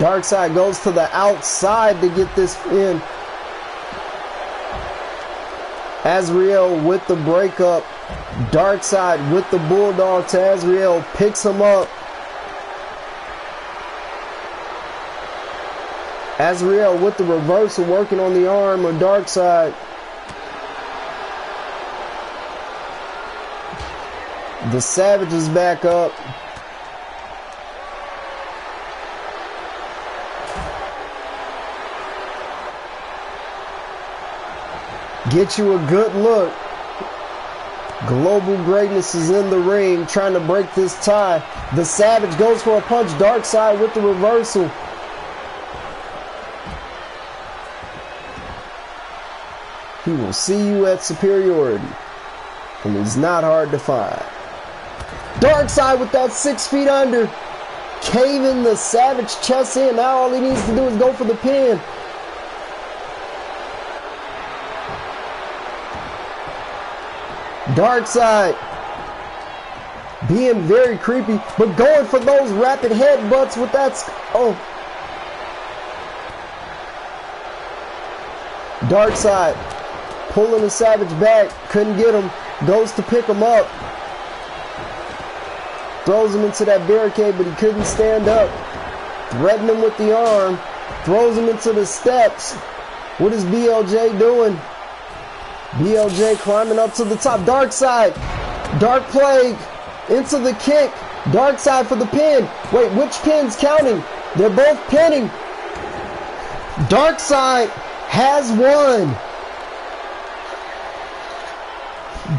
Darkseid goes to the outside to get this in. Azrael with the breakup. Darkseid with the bulldog to Azrael. Picks him up. Azrael with the reversal, working on the arm of Darkseid. The Savage is back up. Get you a good look. Global Greatness is in the ring trying to break this tie. The Savage goes for a punch. Darkseid with the reversal. He will see you at superiority. And he's not hard to find. Darkseid with that 6 feet under. Caving the Savage chest in. Now all he needs to do is go for the pin. Darkseid being very creepy, but going for those rapid headbutts with that. Oh. Darkseid pulling the Savage back. Couldn't get him. Goes to pick him up. Throws him into that barricade, but he couldn't stand up. Threatening him with the arm. Throws him into the steps. What is BLJ doing? BLJ climbing up to the top. Darkseid. Dark Plague. Into the kick. Darkseid for the pin. Wait, which pin's counting? They're both pinning. Darkseid has won.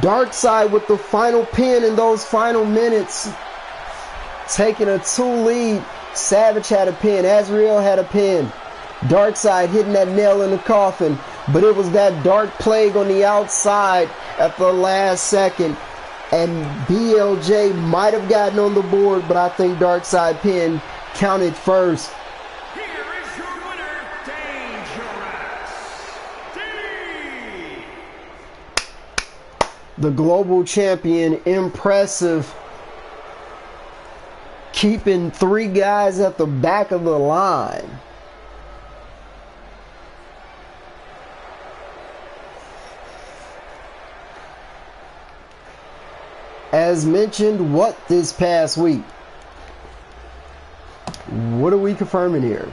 Darkseid with the final pin in those final minutes. Taking a 2 lead. Savage had a pin. Azrael had a pin. Darkseid hitting that nail in the coffin. But it was that Dark Plague on the outside at the last second. And BLJ might have gotten on the board, but I think Darkseid pin counted first. Here is your winner, Dangerous D. The global champion, impressive. Keeping 3 guys at the back of the line. As mentioned, what this past week? What are we confirming here?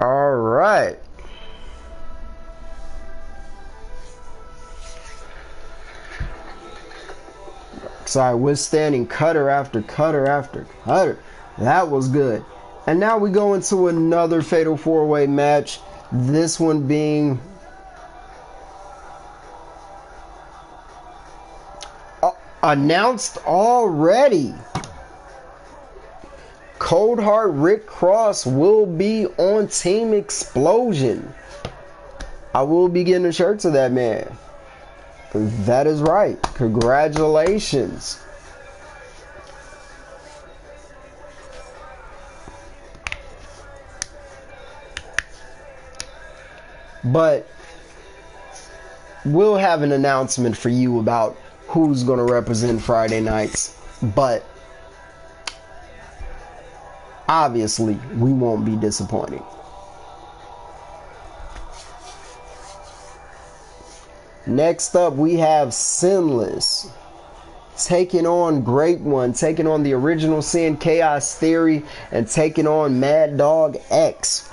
All right. Darkseid withstanding cutter after cutter after cutter. That was good. And now we go into another Fatal 4-Way match. This one being announced already. Cold Heart Rick Cross will be on Team Explosion. I will be getting a shirt to that man. That is right. Congratulations. But we'll have an announcement for you about who's going to represent Friday nights. But obviously, we won't be disappointing. Next up, we have Sinless taking on Great One, taking on the original Sin, Chaos Theory, and taking on Mad Dog X.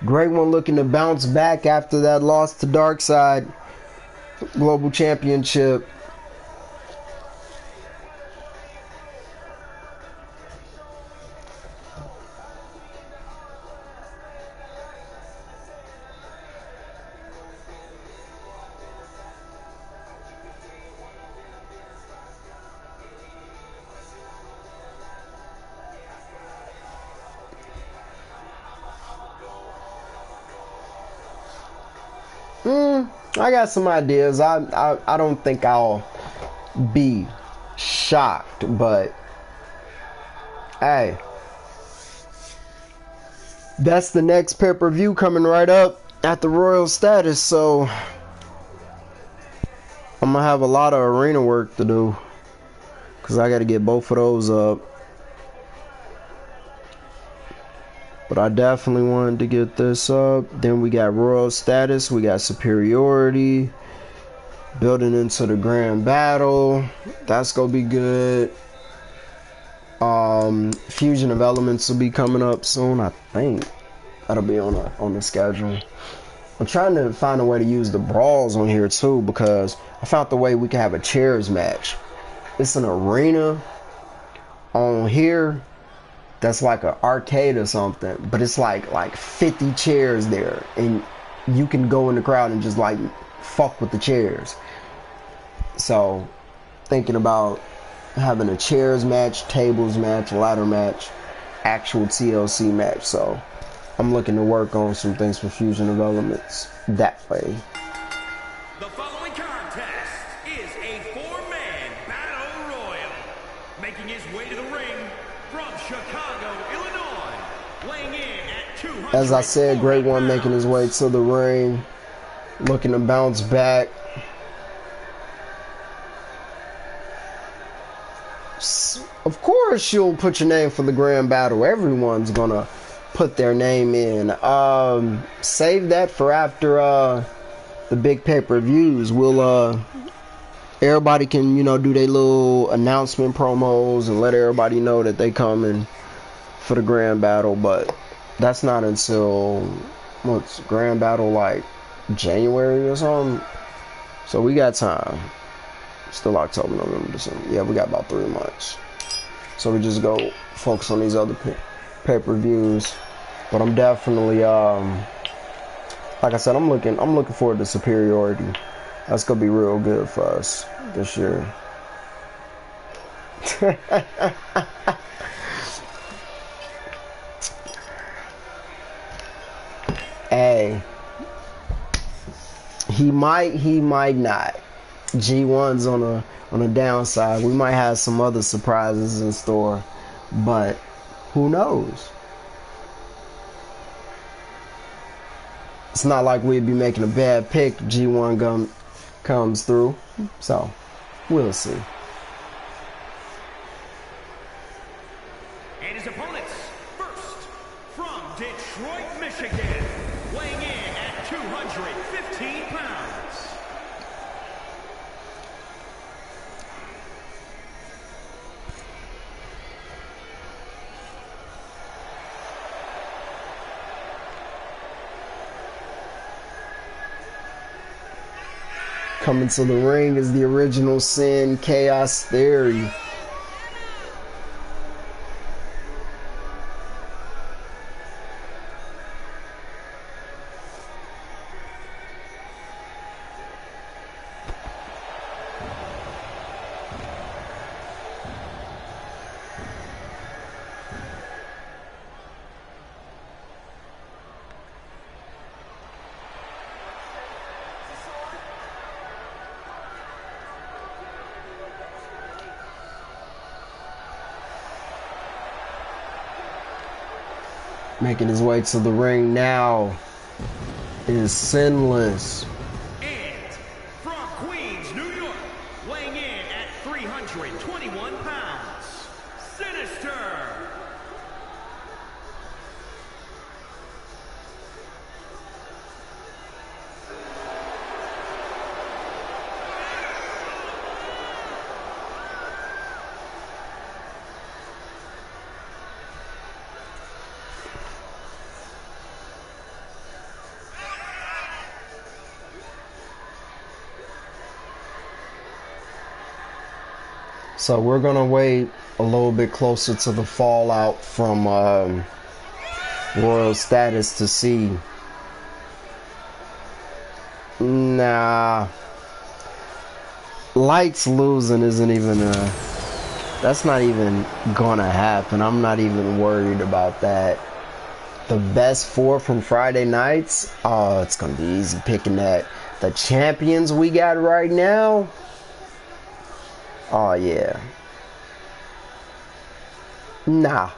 Great One looking to bounce back after that loss to Darkseid Global Championship. I got some ideas. I don't think I'll be shocked, but hey, that's the next pay-per-view coming right up at the Royal Status, so I'm gonna have a lot of arena work to do. because I got to get both of those up. But I definitely wanted to get this up. Then we got royal status. We got superiority. Building into the grand battle. That's going to be good. Fusion of elements will be coming up soon, I think. That'll be on the schedule. I'm trying to find a way to use the brawls on here too, because I found the way we can have a chairs match. It's an arena on here that's like an arcade or something, but it's like 50 chairs there, and you can go in the crowd and just like fuck with the chairs. So thinking about having a chairs match, tables match, ladder match, actual TLC match. So I'm looking to work on some things for Fusion of Elements that way. The following contest is a 4-man battle royal. Making his way to the ring from Chicago, Illinois, weighing in at 200. As I said, Great One making his way to the ring, looking to bounce back. Of course you'll put your name for the grand battle. Everyone's gonna put their name in. Save that for after the big pay-per-views. We'll everybody can, you know, do their little announcement promos and let everybody know that they coming for the grand battle. But that's not until what's grand battle, like January or something. So we got time. Still October, November, December. Yeah, we got about 3 months. So we just go focus on these other pay-per-views. But I'm definitely like I said, I'm looking forward to superiority. That's gonna be real good for us this year. Hey, he might not. G1's on a downside. We might have some other surprises in store, but who knows? It's not like we'd be making a bad pick. G1 comes through, so we'll see. And his opponents, first from Detroit, Michigan, weighing in at 215 pounds. Coming to the ring is the original Sin, Chaos Theory. Making his way to the ring now is Sinless. And from Queens, New York, weighing in at 321 pounds, Sinister. So we're gonna wait a little bit closer to the fallout from royal status to see. Nah, Lights losing isn't even that's not even gonna happen. I'm not even worried about that. The best 4 from Friday nights, oh, it's gonna be easy picking that. The champions we got right now, oh yeah. Nah.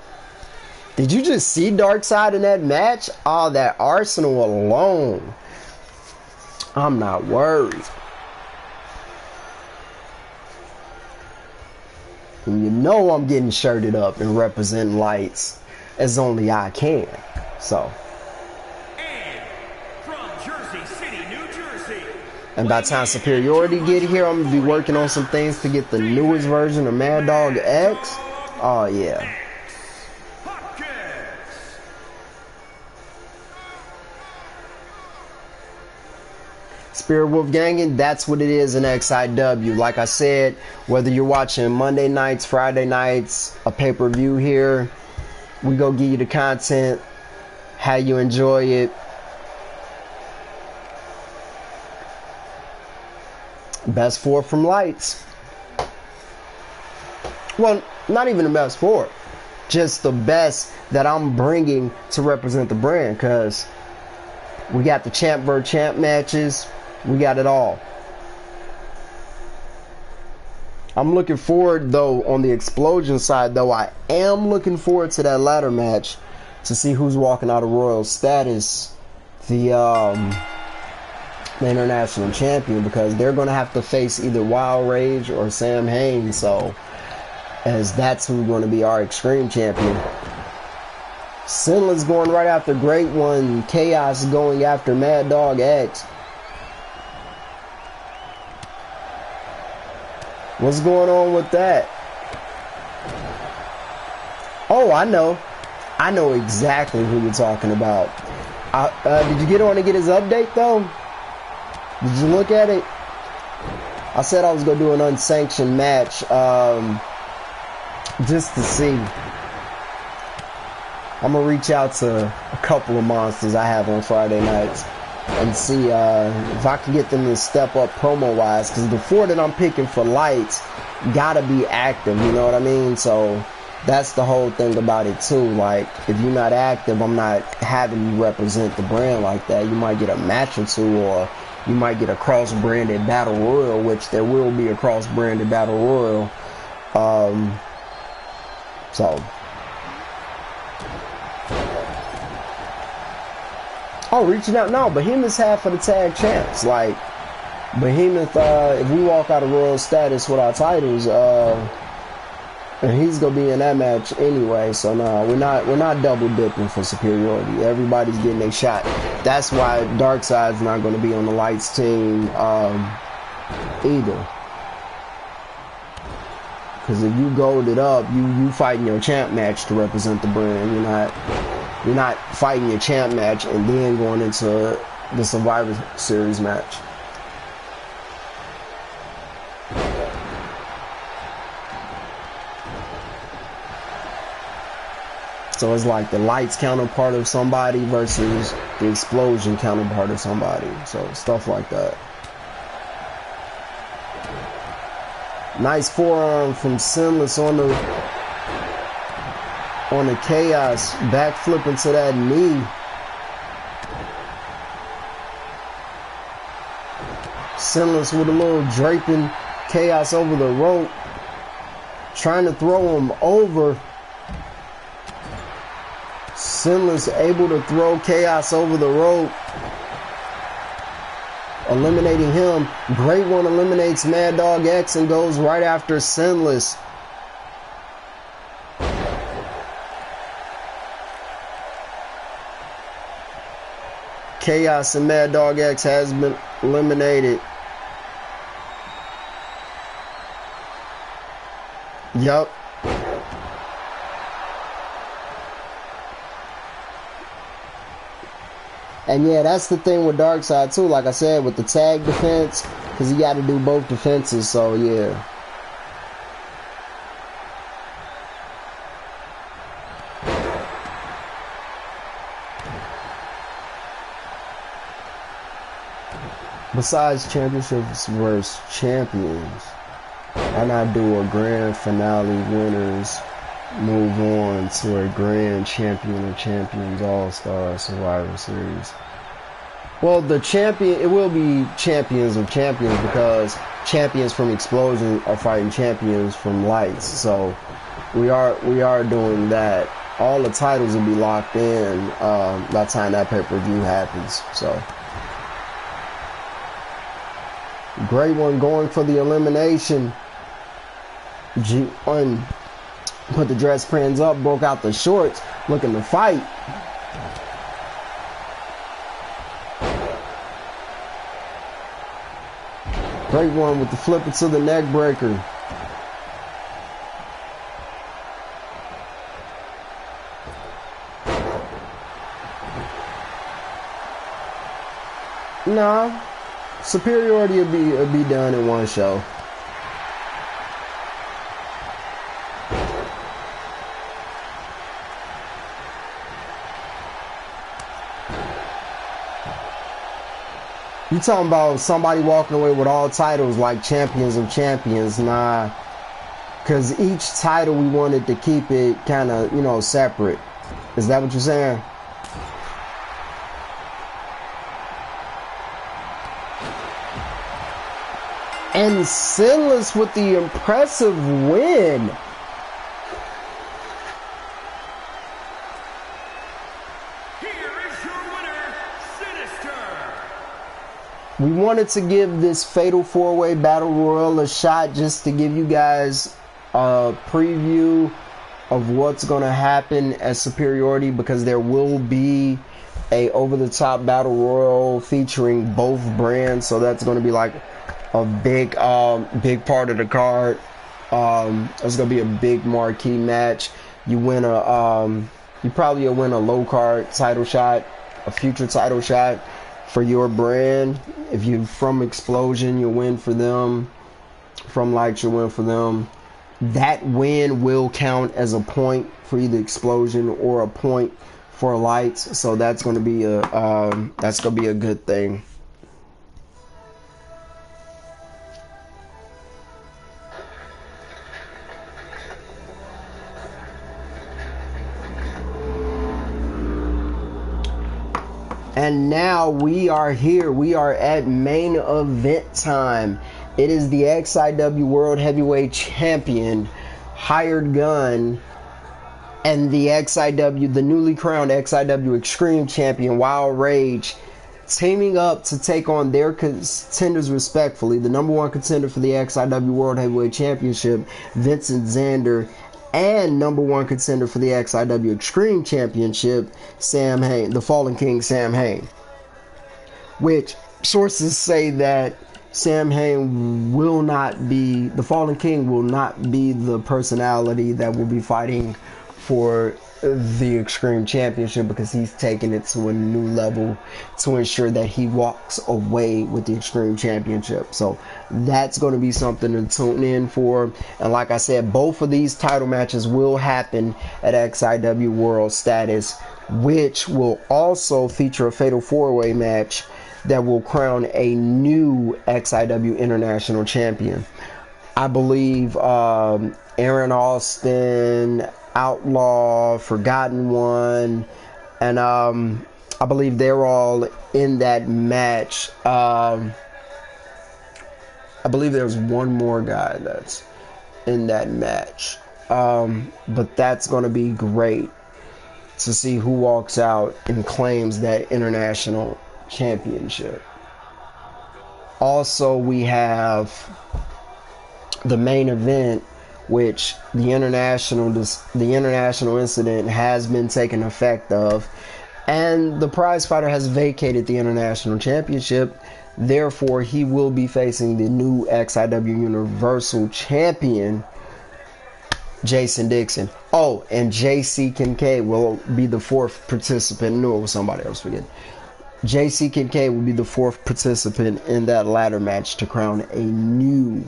Did you just see Darkseid in that match? Oh, that Arsenal alone. I'm not worried. And you know I'm getting shirted up and representing lights as only I can. So. And from Jersey City, New Jersey. And by the time Superiority get here, I'm going to be working on some things to get the newest version of Mad Dog X. Oh, yeah. Spirit Wolf Gangin', that's what it is in XIW. Like I said, whether you're watching Monday nights, Friday nights, a pay-per-view here, we go give you the content, how you enjoy it. Best four from lights. Well, not even the best four, just the best that I'm bringing to represent the brand, because we got the champ versus champ matches. We got it all. I'm looking forward, though, on the Explosion side, though, I am looking forward to that ladder match to see who's walking out of Royal status, the international champion, because they're going to have to face either Wild Rage or Sam Hain, so, as that's who's going to be our Extreme champion. Sinless going right after Great One, Chaos going after Mad Dog X. What's going on with that? Oh, I know. I know exactly who you're talking about. Did you get on to get his update, though? Did you look at it? I said I was going to do an unsanctioned match just to see. I'm going to reach out to a couple of monsters I have on Friday nights and see if I can get them to step up promo-wise, because the four that I'm picking for lights gotta be active, you know what I mean? So that's the whole thing about it too. Like, if you're not active, I'm not having you represent the brand like that. You might get a match or two, or you might get a cross-branded battle royal, which there will be a cross-branded battle royal. Oh, reaching out now. Behemoth's half of the tag champs. Like, Behemoth, if we walk out of Royal status with our titles, and he's gonna be in that match anyway. So no, we're not double dipping for superiority. Everybody's getting a shot. That's why Darkseid's not gonna be on the lights team either. Because if you gold it up, you fighting your champ match to represent the brand. You're not fighting your champ match and then going into the Survivor Series match. So it's like the lights counterpart of somebody versus the explosion counterpart of somebody. So stuff like that. Nice forearm from Sinless on the Chaos, backflip into that knee. Sinless with a little draping Chaos over the rope, trying to throw him over. Sinless able to throw Chaos over the rope, eliminating him. Great One eliminates Mad Dog X and goes right after Sinless. Chaos and Mad Dog X has been eliminated. Yup. And yeah, that's the thing with Darkseid too. Like I said, with the tag defense, because you got to do both defenses. So yeah. Besides championships versus champions, why not do a grand finale winners move on to a grand champion or champions all-star Survivor Series? Well, the champion, it will be champions of champions, because champions from Explosion are fighting champions from Lights. So we are doing that. All the titles will be locked in by the time that pay-per-view happens. So Great One going for the elimination. G1 put the dress pants up, broke out the shorts, looking to fight. Great one with the flipper to the neck breaker. Nah, superiority will be done in one show. You talking about somebody walking away with all titles like champions of champions? Nah, because each title we wanted to keep it kind of, you know, separate. Is that what you're saying? And Sinless with the impressive win. We wanted to give this Fatal 4-Way Battle Royal a shot just to give you guys a preview of what's going to happen at Superiority, because there will be a over-the-top Battle Royal featuring both brands, so that's going to be like a big part of the card. It's going to be a big marquee match. You win you probably will win a low card title shot, a future title shot for your brand. If you're from Explosion, you'll win for them. From Lights, you'll win for them. That win will count as a point for either Explosion or a point for Lights. So that's going to be a good thing. And now we are here. We are at main event time. It is the XIW World Heavyweight Champion, Hired Gun, and the XIW, the newly crowned XIW Extreme Champion, Wild Rage, teaming up to take on their contenders respectfully. The number one contender for the XIW World Heavyweight Championship, Vincent Xander, and number one contender for the XIW Extreme Championship, Sam Hain, the Fallen King Sam Hain. Which sources say that Sam Hain will not be, the Fallen King will not be the personality that will be fighting for the Extreme Championship, because he's taking it to a new level to ensure that he walks away with the Extreme Championship. So that's going to be something to tune in for. And like I said, both of these title matches will happen at XIW World Status, which will also feature a Fatal 4-Way match that will crown a new XIW International Champion. I believe Aaron Austin, Outlaw, Forgotten One, and I believe they're all in that match. I believe there's one more guy that's in that match. But that's going to be great to see who walks out and claims that international championship. Also, we have the main event, which the international incident has been taken effect of, and the prize fighter has vacated the international championship. Therefore, he will be facing the new XIW Universal Champion, Jason Dixon. Oh, and JC Kincaid will be the fourth participant. No, it was somebody else. Forget. JC Kincaid will be the fourth participant in that ladder match to crown a new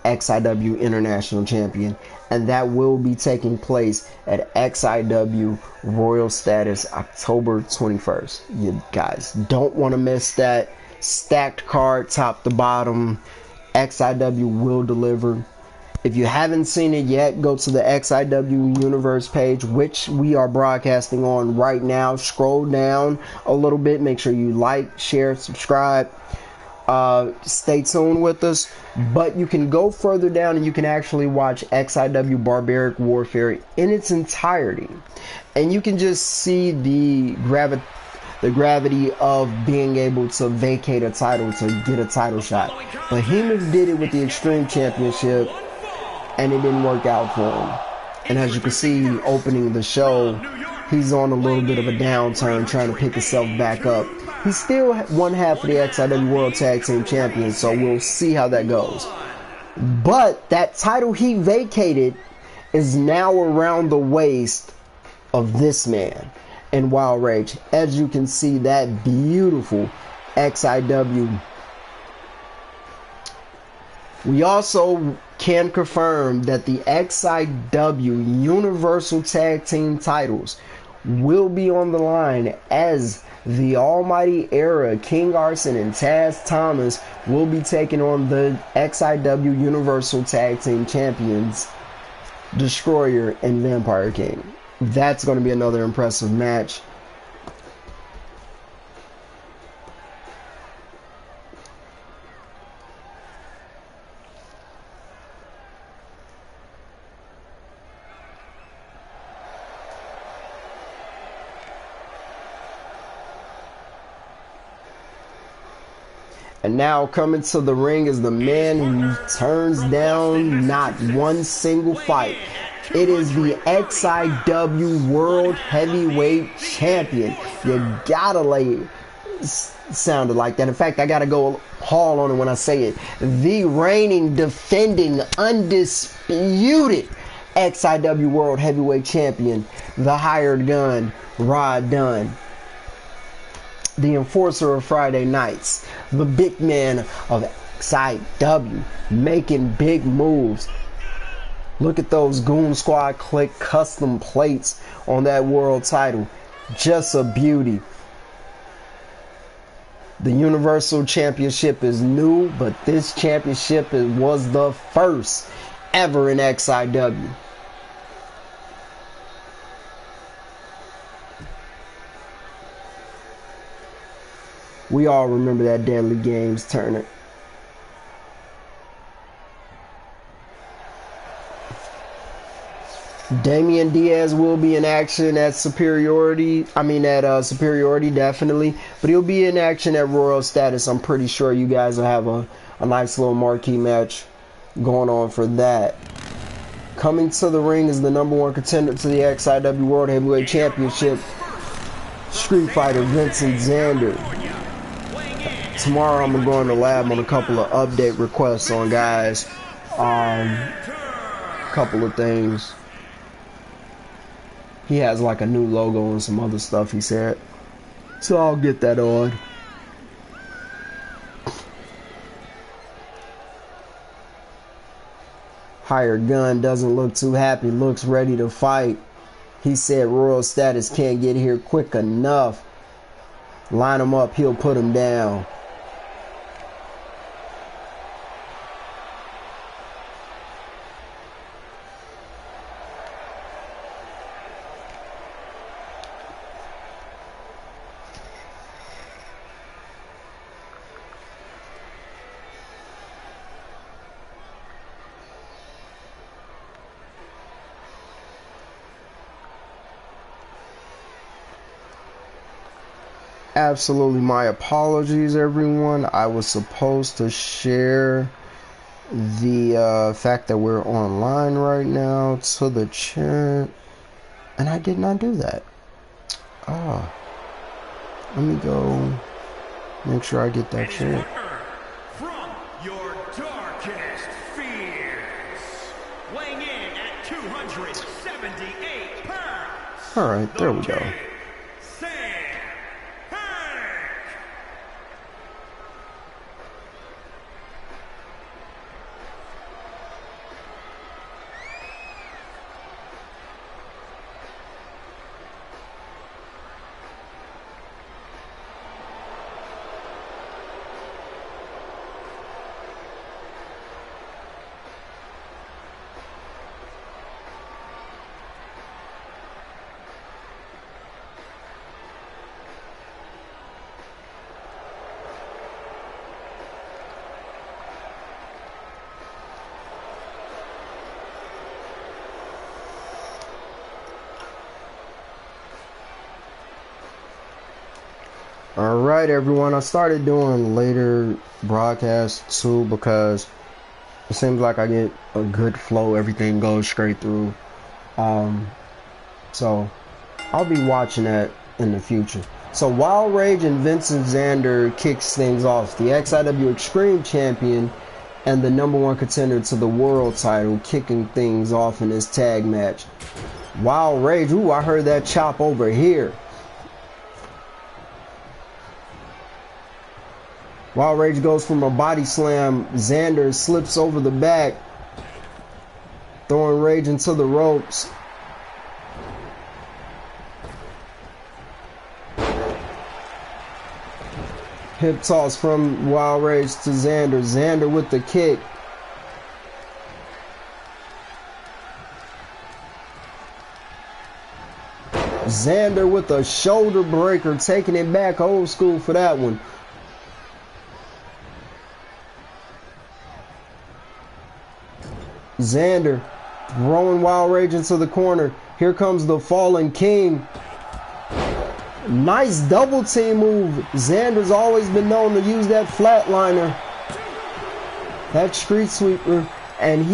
XIW International Champion, and that will be taking place at XIW Royal Status October 21st. You guys don't want to miss that. Stacked card top to bottom. XIW will deliver. If you haven't seen it yet, go to the XIW Universe page, which we are broadcasting on right now. Scroll down a little bit. Make sure you like, share, subscribe. Stay tuned with us. But you can go further down and you can actually watch XIW Barbaric Warfare in its entirety. And you can just see the gravity of being able to vacate a title to get a title shot. Behemoth did it with the Extreme Championship. and it didn't work out for him. And as you can see, opening the show, he's on a little bit of a downturn, trying to pick himself back up. He's still one half of the XIW World Tag Team Champion, so we'll see how that goes. But that title he vacated is now around the waist of this man in Wild Rage. As you can see, that beautiful XIW. We also can confirm that the XIW Universal Tag Team titles will be on the line, as the Almighty Era, King Arson and Taz Thomas will be taking on the XIW Universal Tag Team Champions, Destroyer and Vampire King. That's going to be another impressive match. And now coming to the ring is the man who turns down not one single fight. It is the XIW World Heavyweight Champion. You gotta lay sounded like that. In fact, I gotta go haul on it when I say it. The reigning, defending, undisputed XIW World Heavyweight Champion, the hired gun, Rod Dunn. The enforcer of Friday nights, the big man of XIW, making big moves. Look at those Goon Squad Click custom plates on that world title. Just a beauty. The Universal Championship is new, but this championship was the first ever in XIW. We all remember that Deadly Games tournament. Damian Diaz will be in action at Superiority. Superiority, definitely. But he'll be in action at Royal Status. I'm pretty sure you guys will have a nice little marquee match going on for that. Coming to the ring is the #1 contender to the XIW World Heavyweight Championship, Street Fighter Vincent Xander. Tomorrow I'm going to go in the lab on a couple of update requests on guys. Couple of things. He has like a new logo and some other stuff, he said. So I'll get that on. Hired Gun doesn't look too happy, looks ready to fight. He said Royal Status can't get here quick enough. Line him up, he'll put him down. Absolutely my apologies, everyone. I was supposed to share the fact that we're online right now to the chat, and I did not do that. Let me go make sure I get that shit. From your darkest fears, weighing in at 278 pounds. All right, there we go. Alright everyone, I started doing later broadcasts too because, It seems like I get a good flow. Everything goes straight through. So I'll be watching that in the future. So Wild Rage and Vincent Xander kicks things off. The XIW Extreme Champion and the #1 contender to the world title kicking things off in this tag match. Wild Rage, ooh, I heard that chop over here. Wild Rage goes from a body slam. Xander slips over the back, throwing Rage into the ropes. Hip toss from Wild Rage to Xander. Xander with the kick. Xander with a shoulder breaker, taking it back old school for that one. Xander throwing Wild Rage into the corner. Here comes the Fallen King. Nice double team move. Xander's always been known to use that flatliner, that street sweeper, and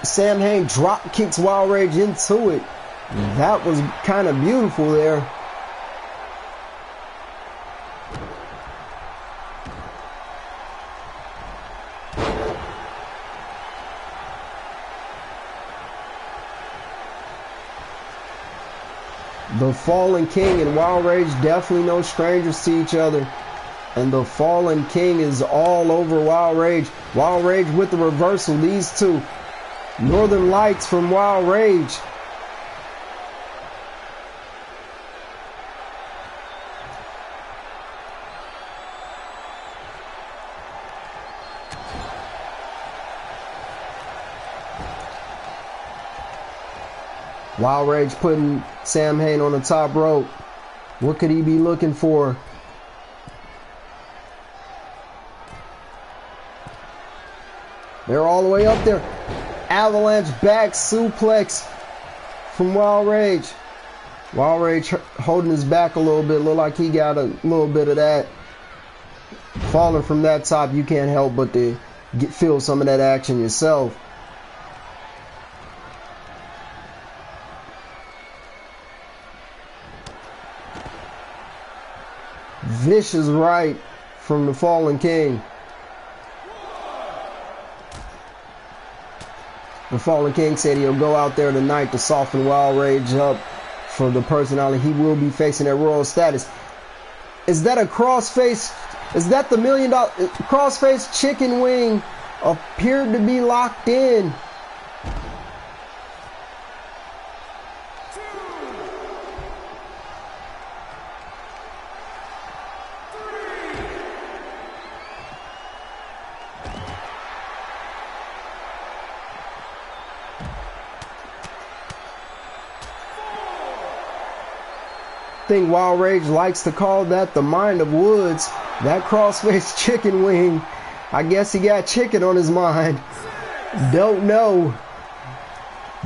Sam Hain drop kicks Wild Rage into it. That was kind of beautiful there. The Fallen King and Wild Rage definitely no strangers to each other. And the Fallen King is all over Wild Rage. Wild Rage with the reversal. These two. Northern Lights from Wild Rage. Wild Rage putting Sam Hain on the top rope. What could he be looking for? They're all the way up there. Avalanche back suplex from Wild Rage. Wild Rage holding his back a little bit. Look like he got a little bit of that. Falling from that top, you can't help but to feel some of that action yourself. Vicious right from the Fallen King. The Fallen King said he'll go out there tonight to soften Wild Rage up for the personality he will be facing at Royal Status. Is that a crossface? Is that the $1 million crossface chicken wing? Appeared to be locked in. I think Wild Rage likes to call that the mind of Woods. That crossface chicken wing. I guess he got chicken on his mind. Don't know.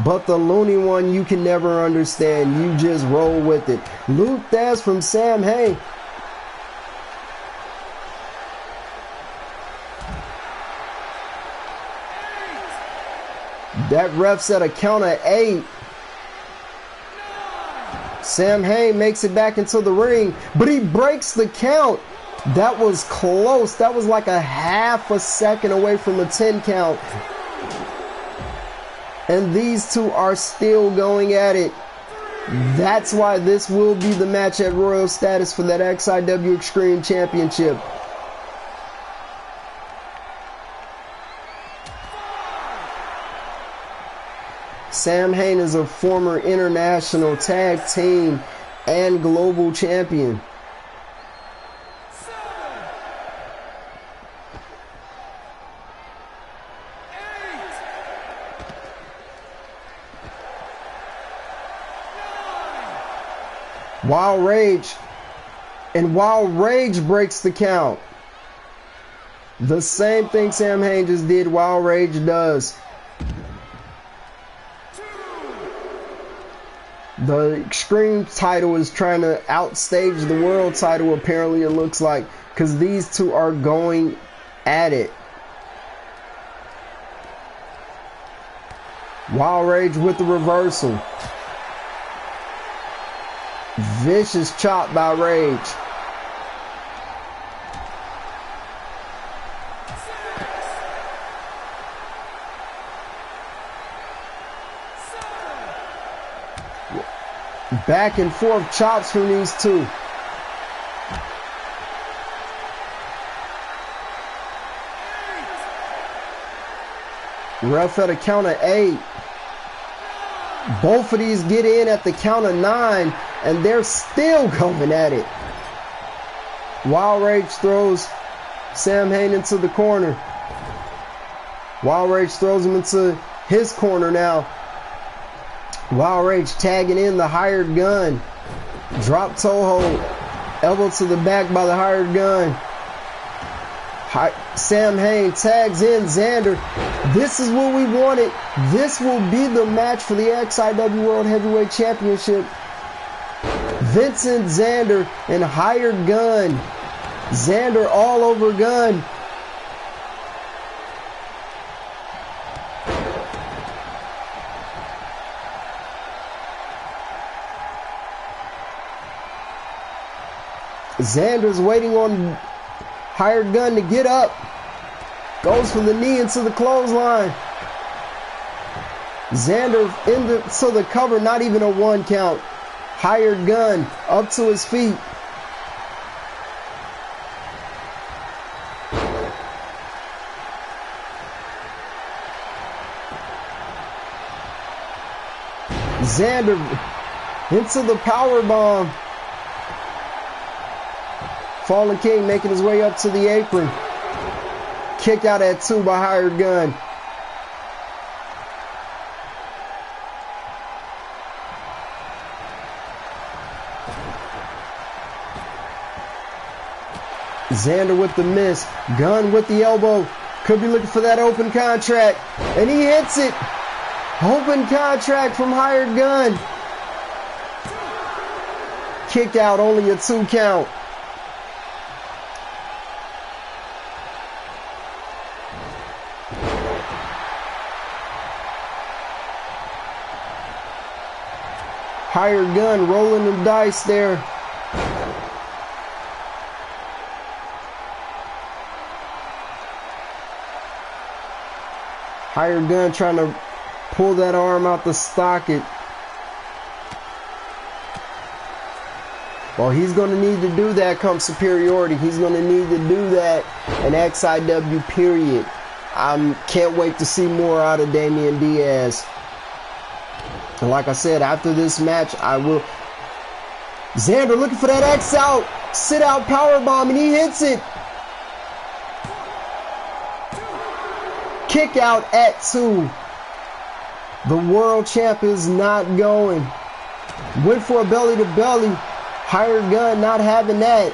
But the loony one you can never understand. You just roll with it. Loot Thaz from Sam Hain. That ref said a count of 8. Sam Hain makes it back into the ring, but he breaks the count. That was close. That was like a half a second away from a 10 count. And these two are still going at it. That's why this will be the match at Royal Status for that XIW Extreme Championship. Sam Hain is a former international tag team and global champion. Wild Rage. And Wild Rage breaks the count. The same thing Sam Hain just did, Wild Rage does. The Extreme title is trying to outstage the world title, apparently it looks like, because these two are going at it. Wild Rage with the reversal. Vicious chop by Rage. Back and forth chops from these two. Ref at a count of 8. Both of these get in at the count of 9, and they're still going at it. Wild Rage throws Sam Hain into the corner. Wild Rage throws him into his corner now. Wild Rage tagging in the hired gun. Drop toe hold. Elbow to the back by the hired gun. Sam Hain tags in Xander. This is what we wanted. This will be the match for the XIW World Heavyweight Championship. Vincent Xander and hired gun. Xander all over gun. Xander's waiting on hired gun to get up. Goes for the knee into the clothesline. Xander into the cover, not even a 1 count. Hired gun up to his feet. Xander into the power bomb. Fallen King making his way up to the apron. Kick out at 2 by hired gun. Xander with the miss. Gun with the elbow. Could be looking for that open contract. And he hits it. Open contract from hired gun. Kick out, only a 2 count. Hired gun rolling the dice there. Hired gun trying to pull that arm out the socket. Well, he's going to need to do that come superiority. He's going to need to do that in XIW period. I can't wait to see more out of Damian Diaz. And like I said, after this match, I will. Xander looking for that X out. Sit out powerbomb, and he hits it. Kick out at 2. The world champ is not going. Went for a belly to belly. Hired gun not having that.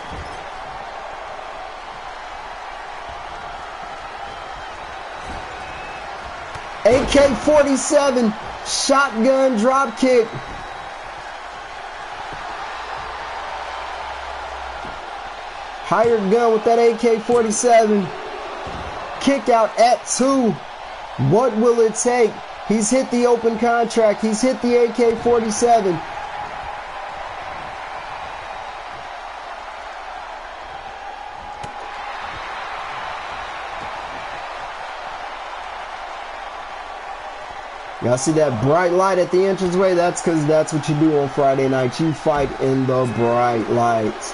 AK-47. Shotgun drop kick. Hired gun with that AK-47. Kick out at 2. What will it take? He's hit the open contract. He's hit the AK-47. Y'all see that bright light at the entranceway? That's because that's what you do on Friday night. You fight in the bright lights.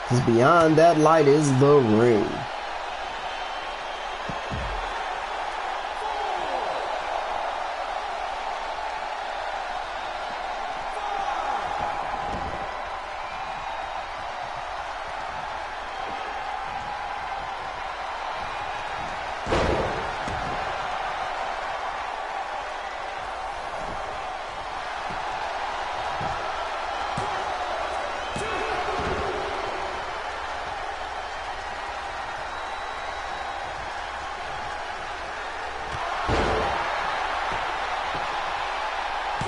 Because beyond that light is the ring.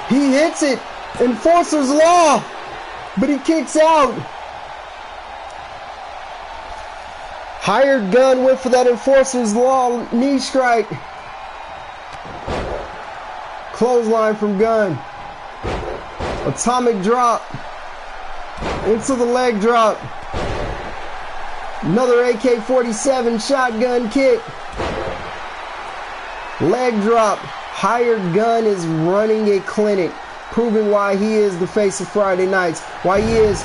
He hits it. Enforcer's law. But he kicks out. Hired Gun went for that Enforcer's Law knee strike. Clothesline from Gun. Atomic drop. Into the leg drop. Another AK-47 shotgun kick. Leg drop. Hired Gun is running a clinic, proving why he is the face of Friday nights. Why he is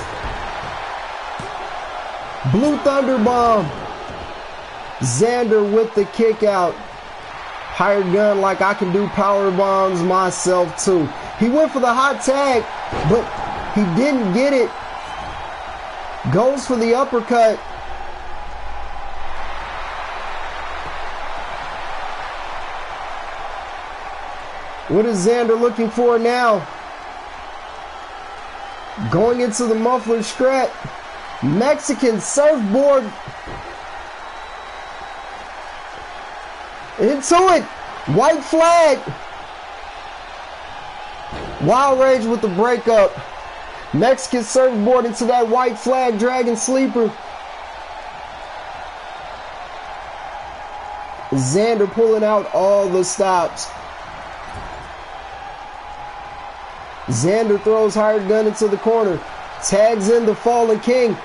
Blue Thunder Bomb. Xander with the kick out. Hired Gun like I can do power bombs myself too. He went for the hot tag, but he didn't get it. Goes for the uppercut. What is Xander looking for now? Going into the muffler strap. Mexican surfboard. Into it. White flag. Wild Rage with the breakup. Mexican surfboard into that white flag dragon sleeper. Xander pulling out all the stops. Xander throws Hired Gun into the corner. Tags in the Fallen King.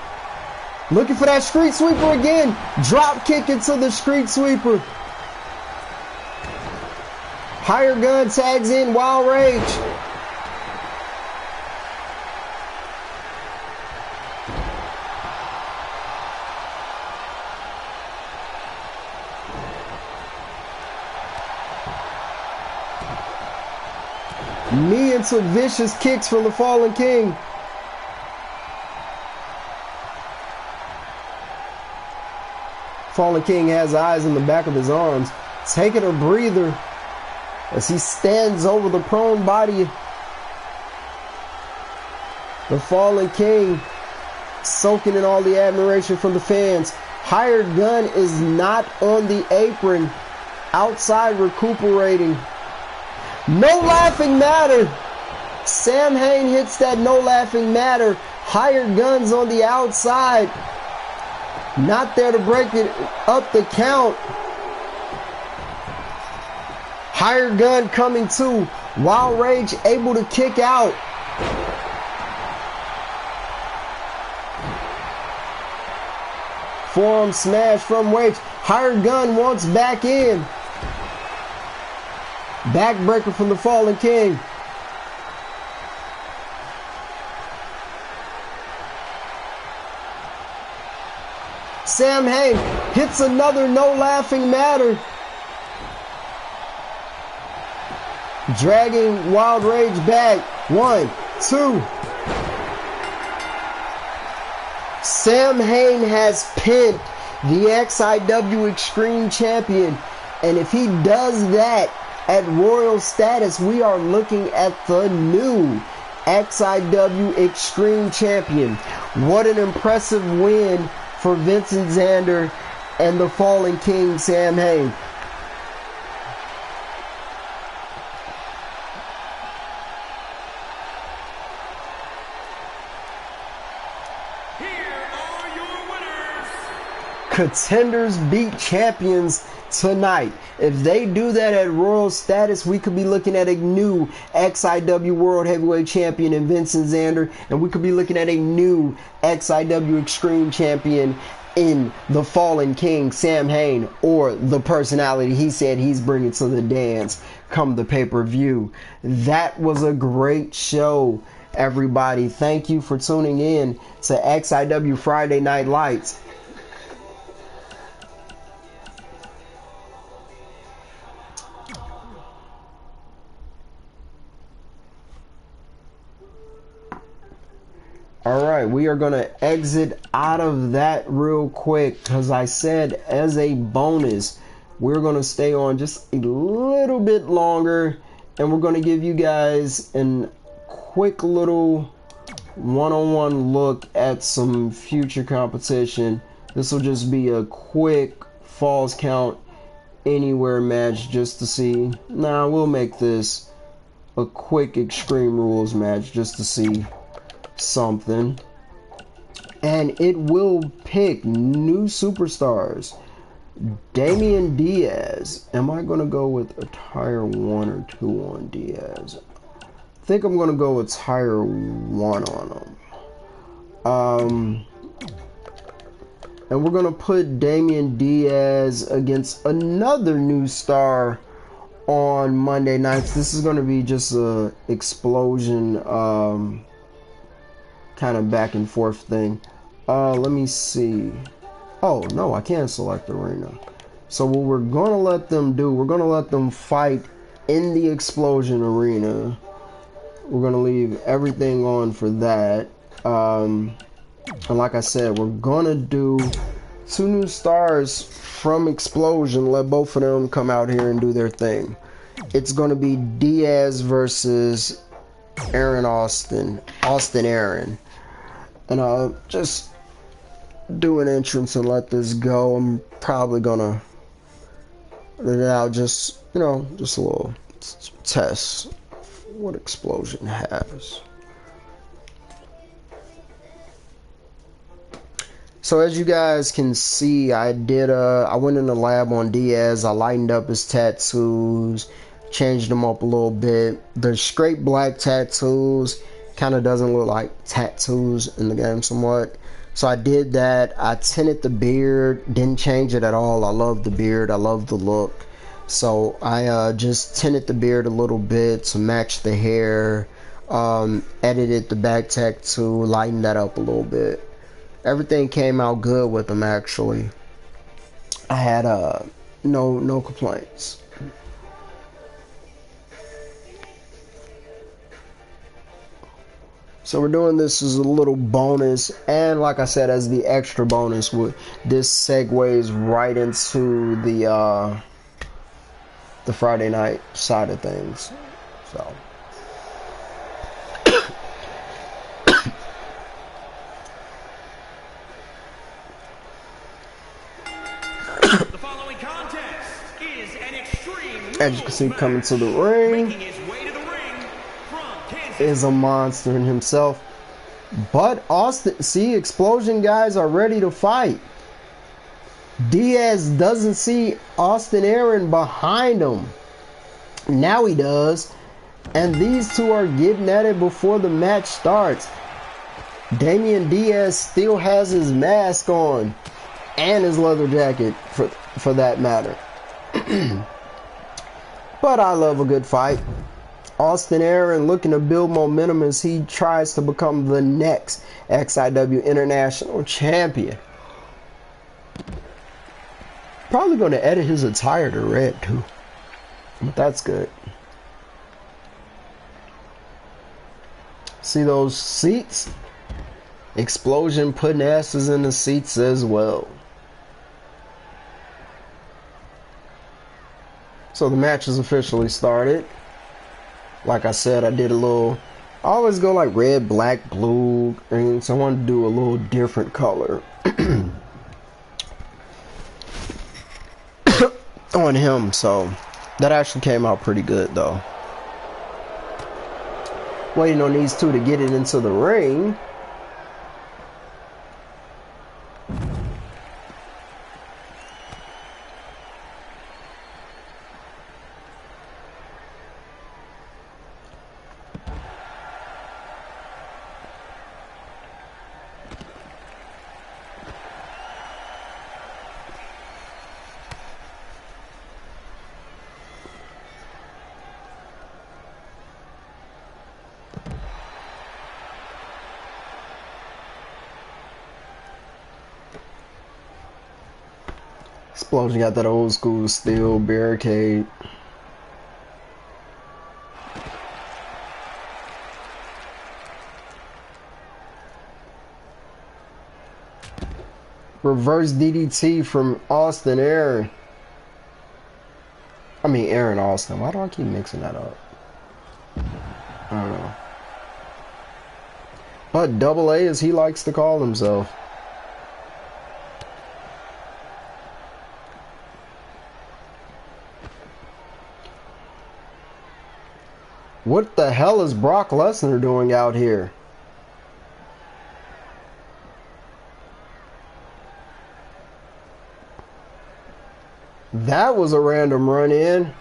Looking for that street sweeper again. Drop kick into the street sweeper. Hired Gun tags in Wild Rage. Knee into vicious kicks from the Fallen King. Fallen King has eyes in the back of his arms, taking a breather as he stands over the prone body. The Fallen King soaking in all the admiration from the fans. Hired Gun is not on the apron, outside recuperating. No laughing matter. Sam Hain hits that no laughing matter. Hired Gun's on the outside. Not there to break it up the count. Hired Gun coming to. Wild Rage able to kick out. Forearm smash from Rage. Hired Gun wants back in. Backbreaker from the Fallen King. Sam Hain hits another no laughing matter. Dragging Wild Rage back. 1, 2. Sam Hain has pinned the XIW Extreme Champion. And if he does that at Royal status, we are looking at the new XIW Extreme Champion. What an impressive win for Vincent Xander and the Fallen King, Sam Hain. Here are your winners. Contenders beat champions tonight. If they do that at Royal status, we could be looking at a new XIW World Heavyweight Champion in Vincent Xander, and we could be looking at a new XIW Extreme Champion in the Fallen King, Sam Hain, or the personality he said he's bringing to the dance come the pay-per-view. That was a great show, everybody. Thank you for tuning in to XIW Friday Night Lights. Alright, we are going to exit out of that real quick because I said as a bonus, we're going to stay on just a little bit longer and we're going to give you guys a quick little one-on-one look at some future competition. This will just be a quick Falls Count Anywhere match just to see. Nah, we'll make this a quick Extreme Rules match just to see something. and it will pick new superstars. Damian Diaz. Am I going to go with a tier 1 or 2 on Diaz? I think I'm going to go with tier 1 on him. And we're going to put Damian Diaz against another new star on Monday nights. This is going to be just a explosion kind of back and forth thing. Let me see. Oh, no, I can't select arena. So what we're going to let them do, we're going to let them fight in the explosion arena. We're going to leave everything on for that. And like I said, we're going to do 2 new stars from explosion. Let both of them come out here and do their thing. It's going to be Diaz versus Austin Aaron. And I'll just do an entrance and let this go. I'm probably gonna let it out, just, you know, just a little test what explosion has. So as you guys can see, I went in the lab on Diaz. I lightened up his tattoos, changed them up a little bit. The straight black tattoos kind of doesn't look like tattoos in the game somewhat. So I did that. I tinted the beard, didn't change it at all. I love the beard, I love the look. So I just tinted the beard a little bit to match the hair, edited the back tattoo, lightened that up a little bit. Everything came out good with them, actually. I had no complaints. So we're doing this as a little bonus, and like I said, as the extra bonus, this segues right into the Friday night side of things. So the following contest is an extreme. As you can see, coming to the ring, making his way to the ring from Kansas. is a monster in himself. But Austin, see, explosion guys are ready to fight. Diaz doesn't see Austin Aaron behind him. Now he does. And these two are getting at it before the match starts. Damian Diaz still has his mask on. And his leather jacket, for that matter. But I love a good fight. Austin Aaron looking to build momentum as he tries to become the next XIW International Champion. Probably going to edit his attire to red too. But that's good. See those seats? Explosion putting asses in the seats as well. So the match has officially started. Like I said, I always go like red, black, blue, and so I wanted to do a little different color on him. So that actually came out pretty good though. Waiting on these two to get it into the ring. Explosion got that old school steel barricade. Reverse DDT from Austin Aaron. I mean Aaron Austin. Why do I keep mixing that up? I don't know. But Double A, as he likes to call himself. What the hell is Brock Lesnar doing out here? That was a random run in.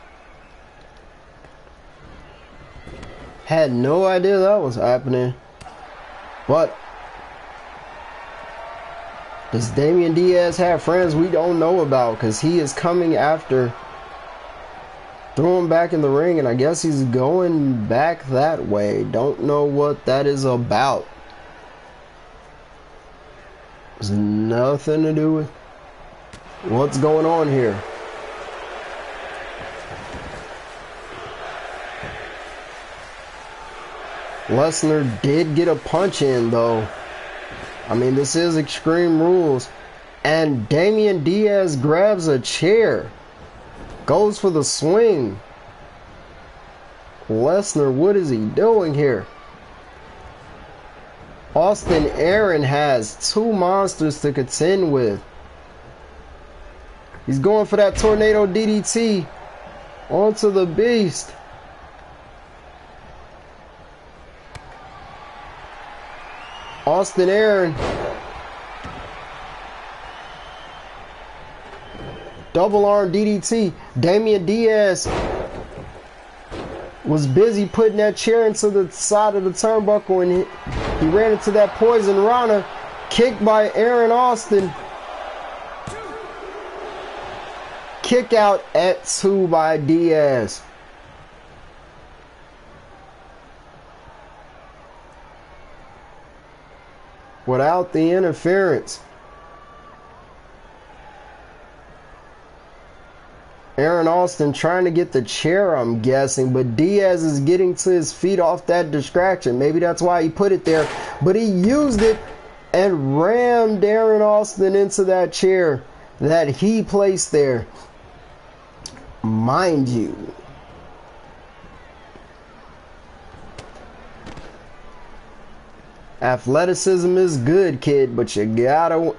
Had no idea that was happening. But does Damian Diaz have friends we don't know about? Because he is coming after. Threw him back in the ring, and I guess he's going back that way. Don't know what that is about. There's nothing to do with what's going on here. Lesnar did get a punch in, though. I mean, this is Extreme Rules. And Damian Diaz grabs a chair. Goes for the swing. Lesnar, what is he doing here? Austin Aaron has two monsters to contend with. He's going for that tornado DDT onto the Beast. Austin Aaron. Double arm DDT. Damian Diaz was busy putting that chair into the side of the turnbuckle, and he ran into that poison Rana. Kick by Aaron Austin. Kick out at 2 by Diaz. Without the interference. Aaron Austin trying to get the chair, I'm guessing, but Diaz is getting to his feet off that distraction. Maybe that's why he put it there, but he used it and rammed Aaron Austin into that chair that he placed there. Mind you, athleticism is good, kid, but you gotta...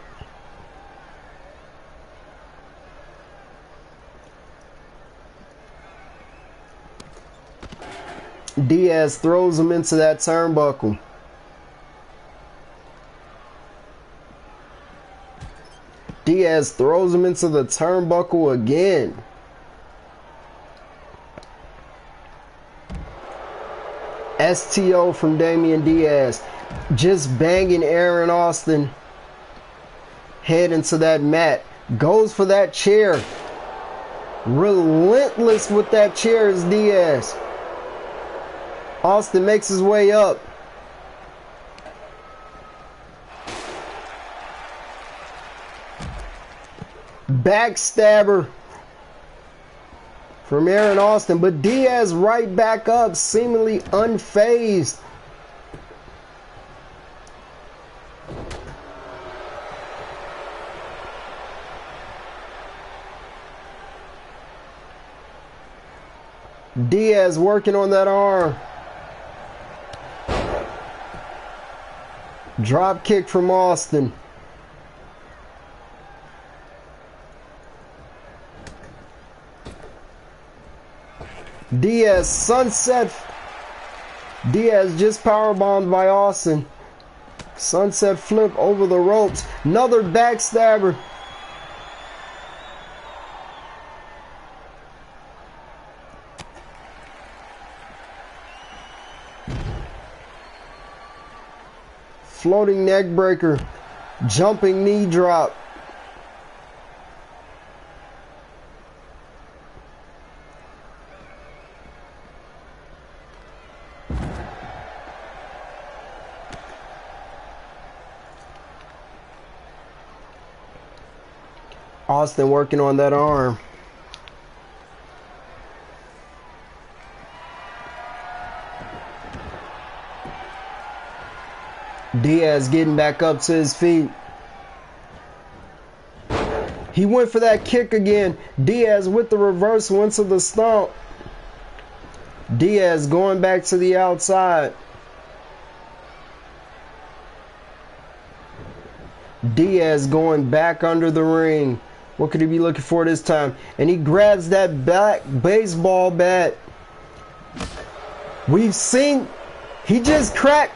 Diaz throws him into that turnbuckle. Diaz throws him into the turnbuckle again. STO from Damian Diaz. Just banging Aaron Austin head into that mat. Goes for that chair. Relentless with that chair is Diaz. Austin makes his way up. Backstabber from Aaron Austin, but Diaz right back up, seemingly unfazed. Diaz working on that arm. Drop kick from Austin. Diaz sunset. Diaz just powerbombed by Austin. Sunset flip over the ropes. Another backstabber. Floating neck breaker. Jumping knee drop. Austin working on that arm. Diaz getting back up to his feet. He went for that kick again. Diaz with the reversal into the stomp. Diaz going back to the outside. Diaz going back under the ring. What could he be looking for this time? And he grabs that back baseball bat. We've seen, he just cracked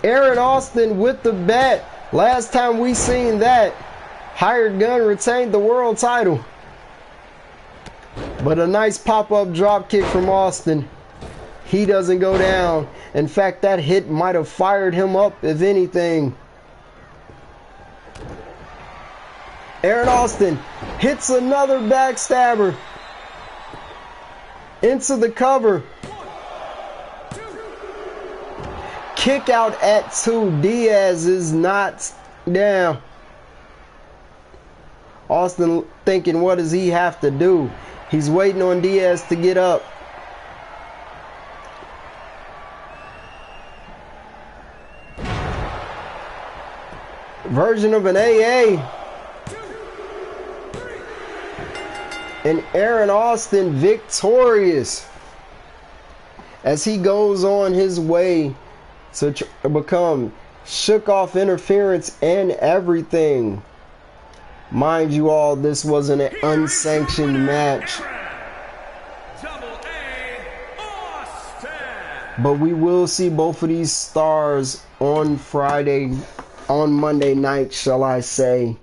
Aaron Austin with the bat. Last time we seen that, Hired Gun retained the world title. But a nice pop-up drop kick from Austin. He doesn't go down. In fact, that hit might have fired him up, if anything. Aaron Austin hits another backstabber. Into the cover. Kick out at 2. Diaz is not down. Austin thinking, what does he have to do? He's waiting on Diaz to get up. Version of an AA. And Aaron Austin victorious as he goes on his way to become shook off interference and everything. Mind you all, this wasn't an unsanctioned match. But we will see both of these stars on Monday night, shall I say.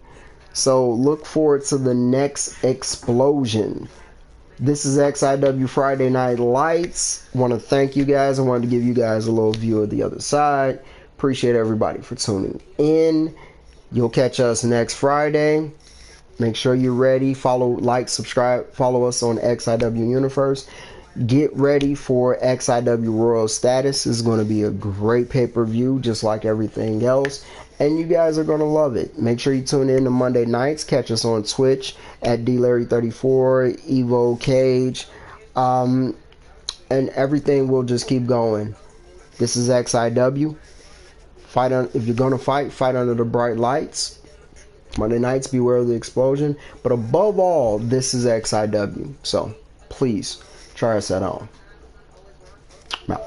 So look forward to the next explosion. This is XIW Friday Night Lights. Want to thank you guys. I wanted to give you guys a little view of the other side. Appreciate everybody for tuning in. You'll catch us next Friday. Make sure you're ready. Follow, like, subscribe. Follow us on XIW Universe. Get ready for XIW Royal Status. It's going to be a great pay-per-view, just like everything else. And you guys are going to love it. Make sure you tune in to Monday nights. Catch us on Twitch at DLarry34, Evo Cage. And everything will just keep going. This is XIW. If you're going to fight under the bright lights. Monday nights, beware of the explosion. But above all, this is XIW. So, please, try us at home. Now.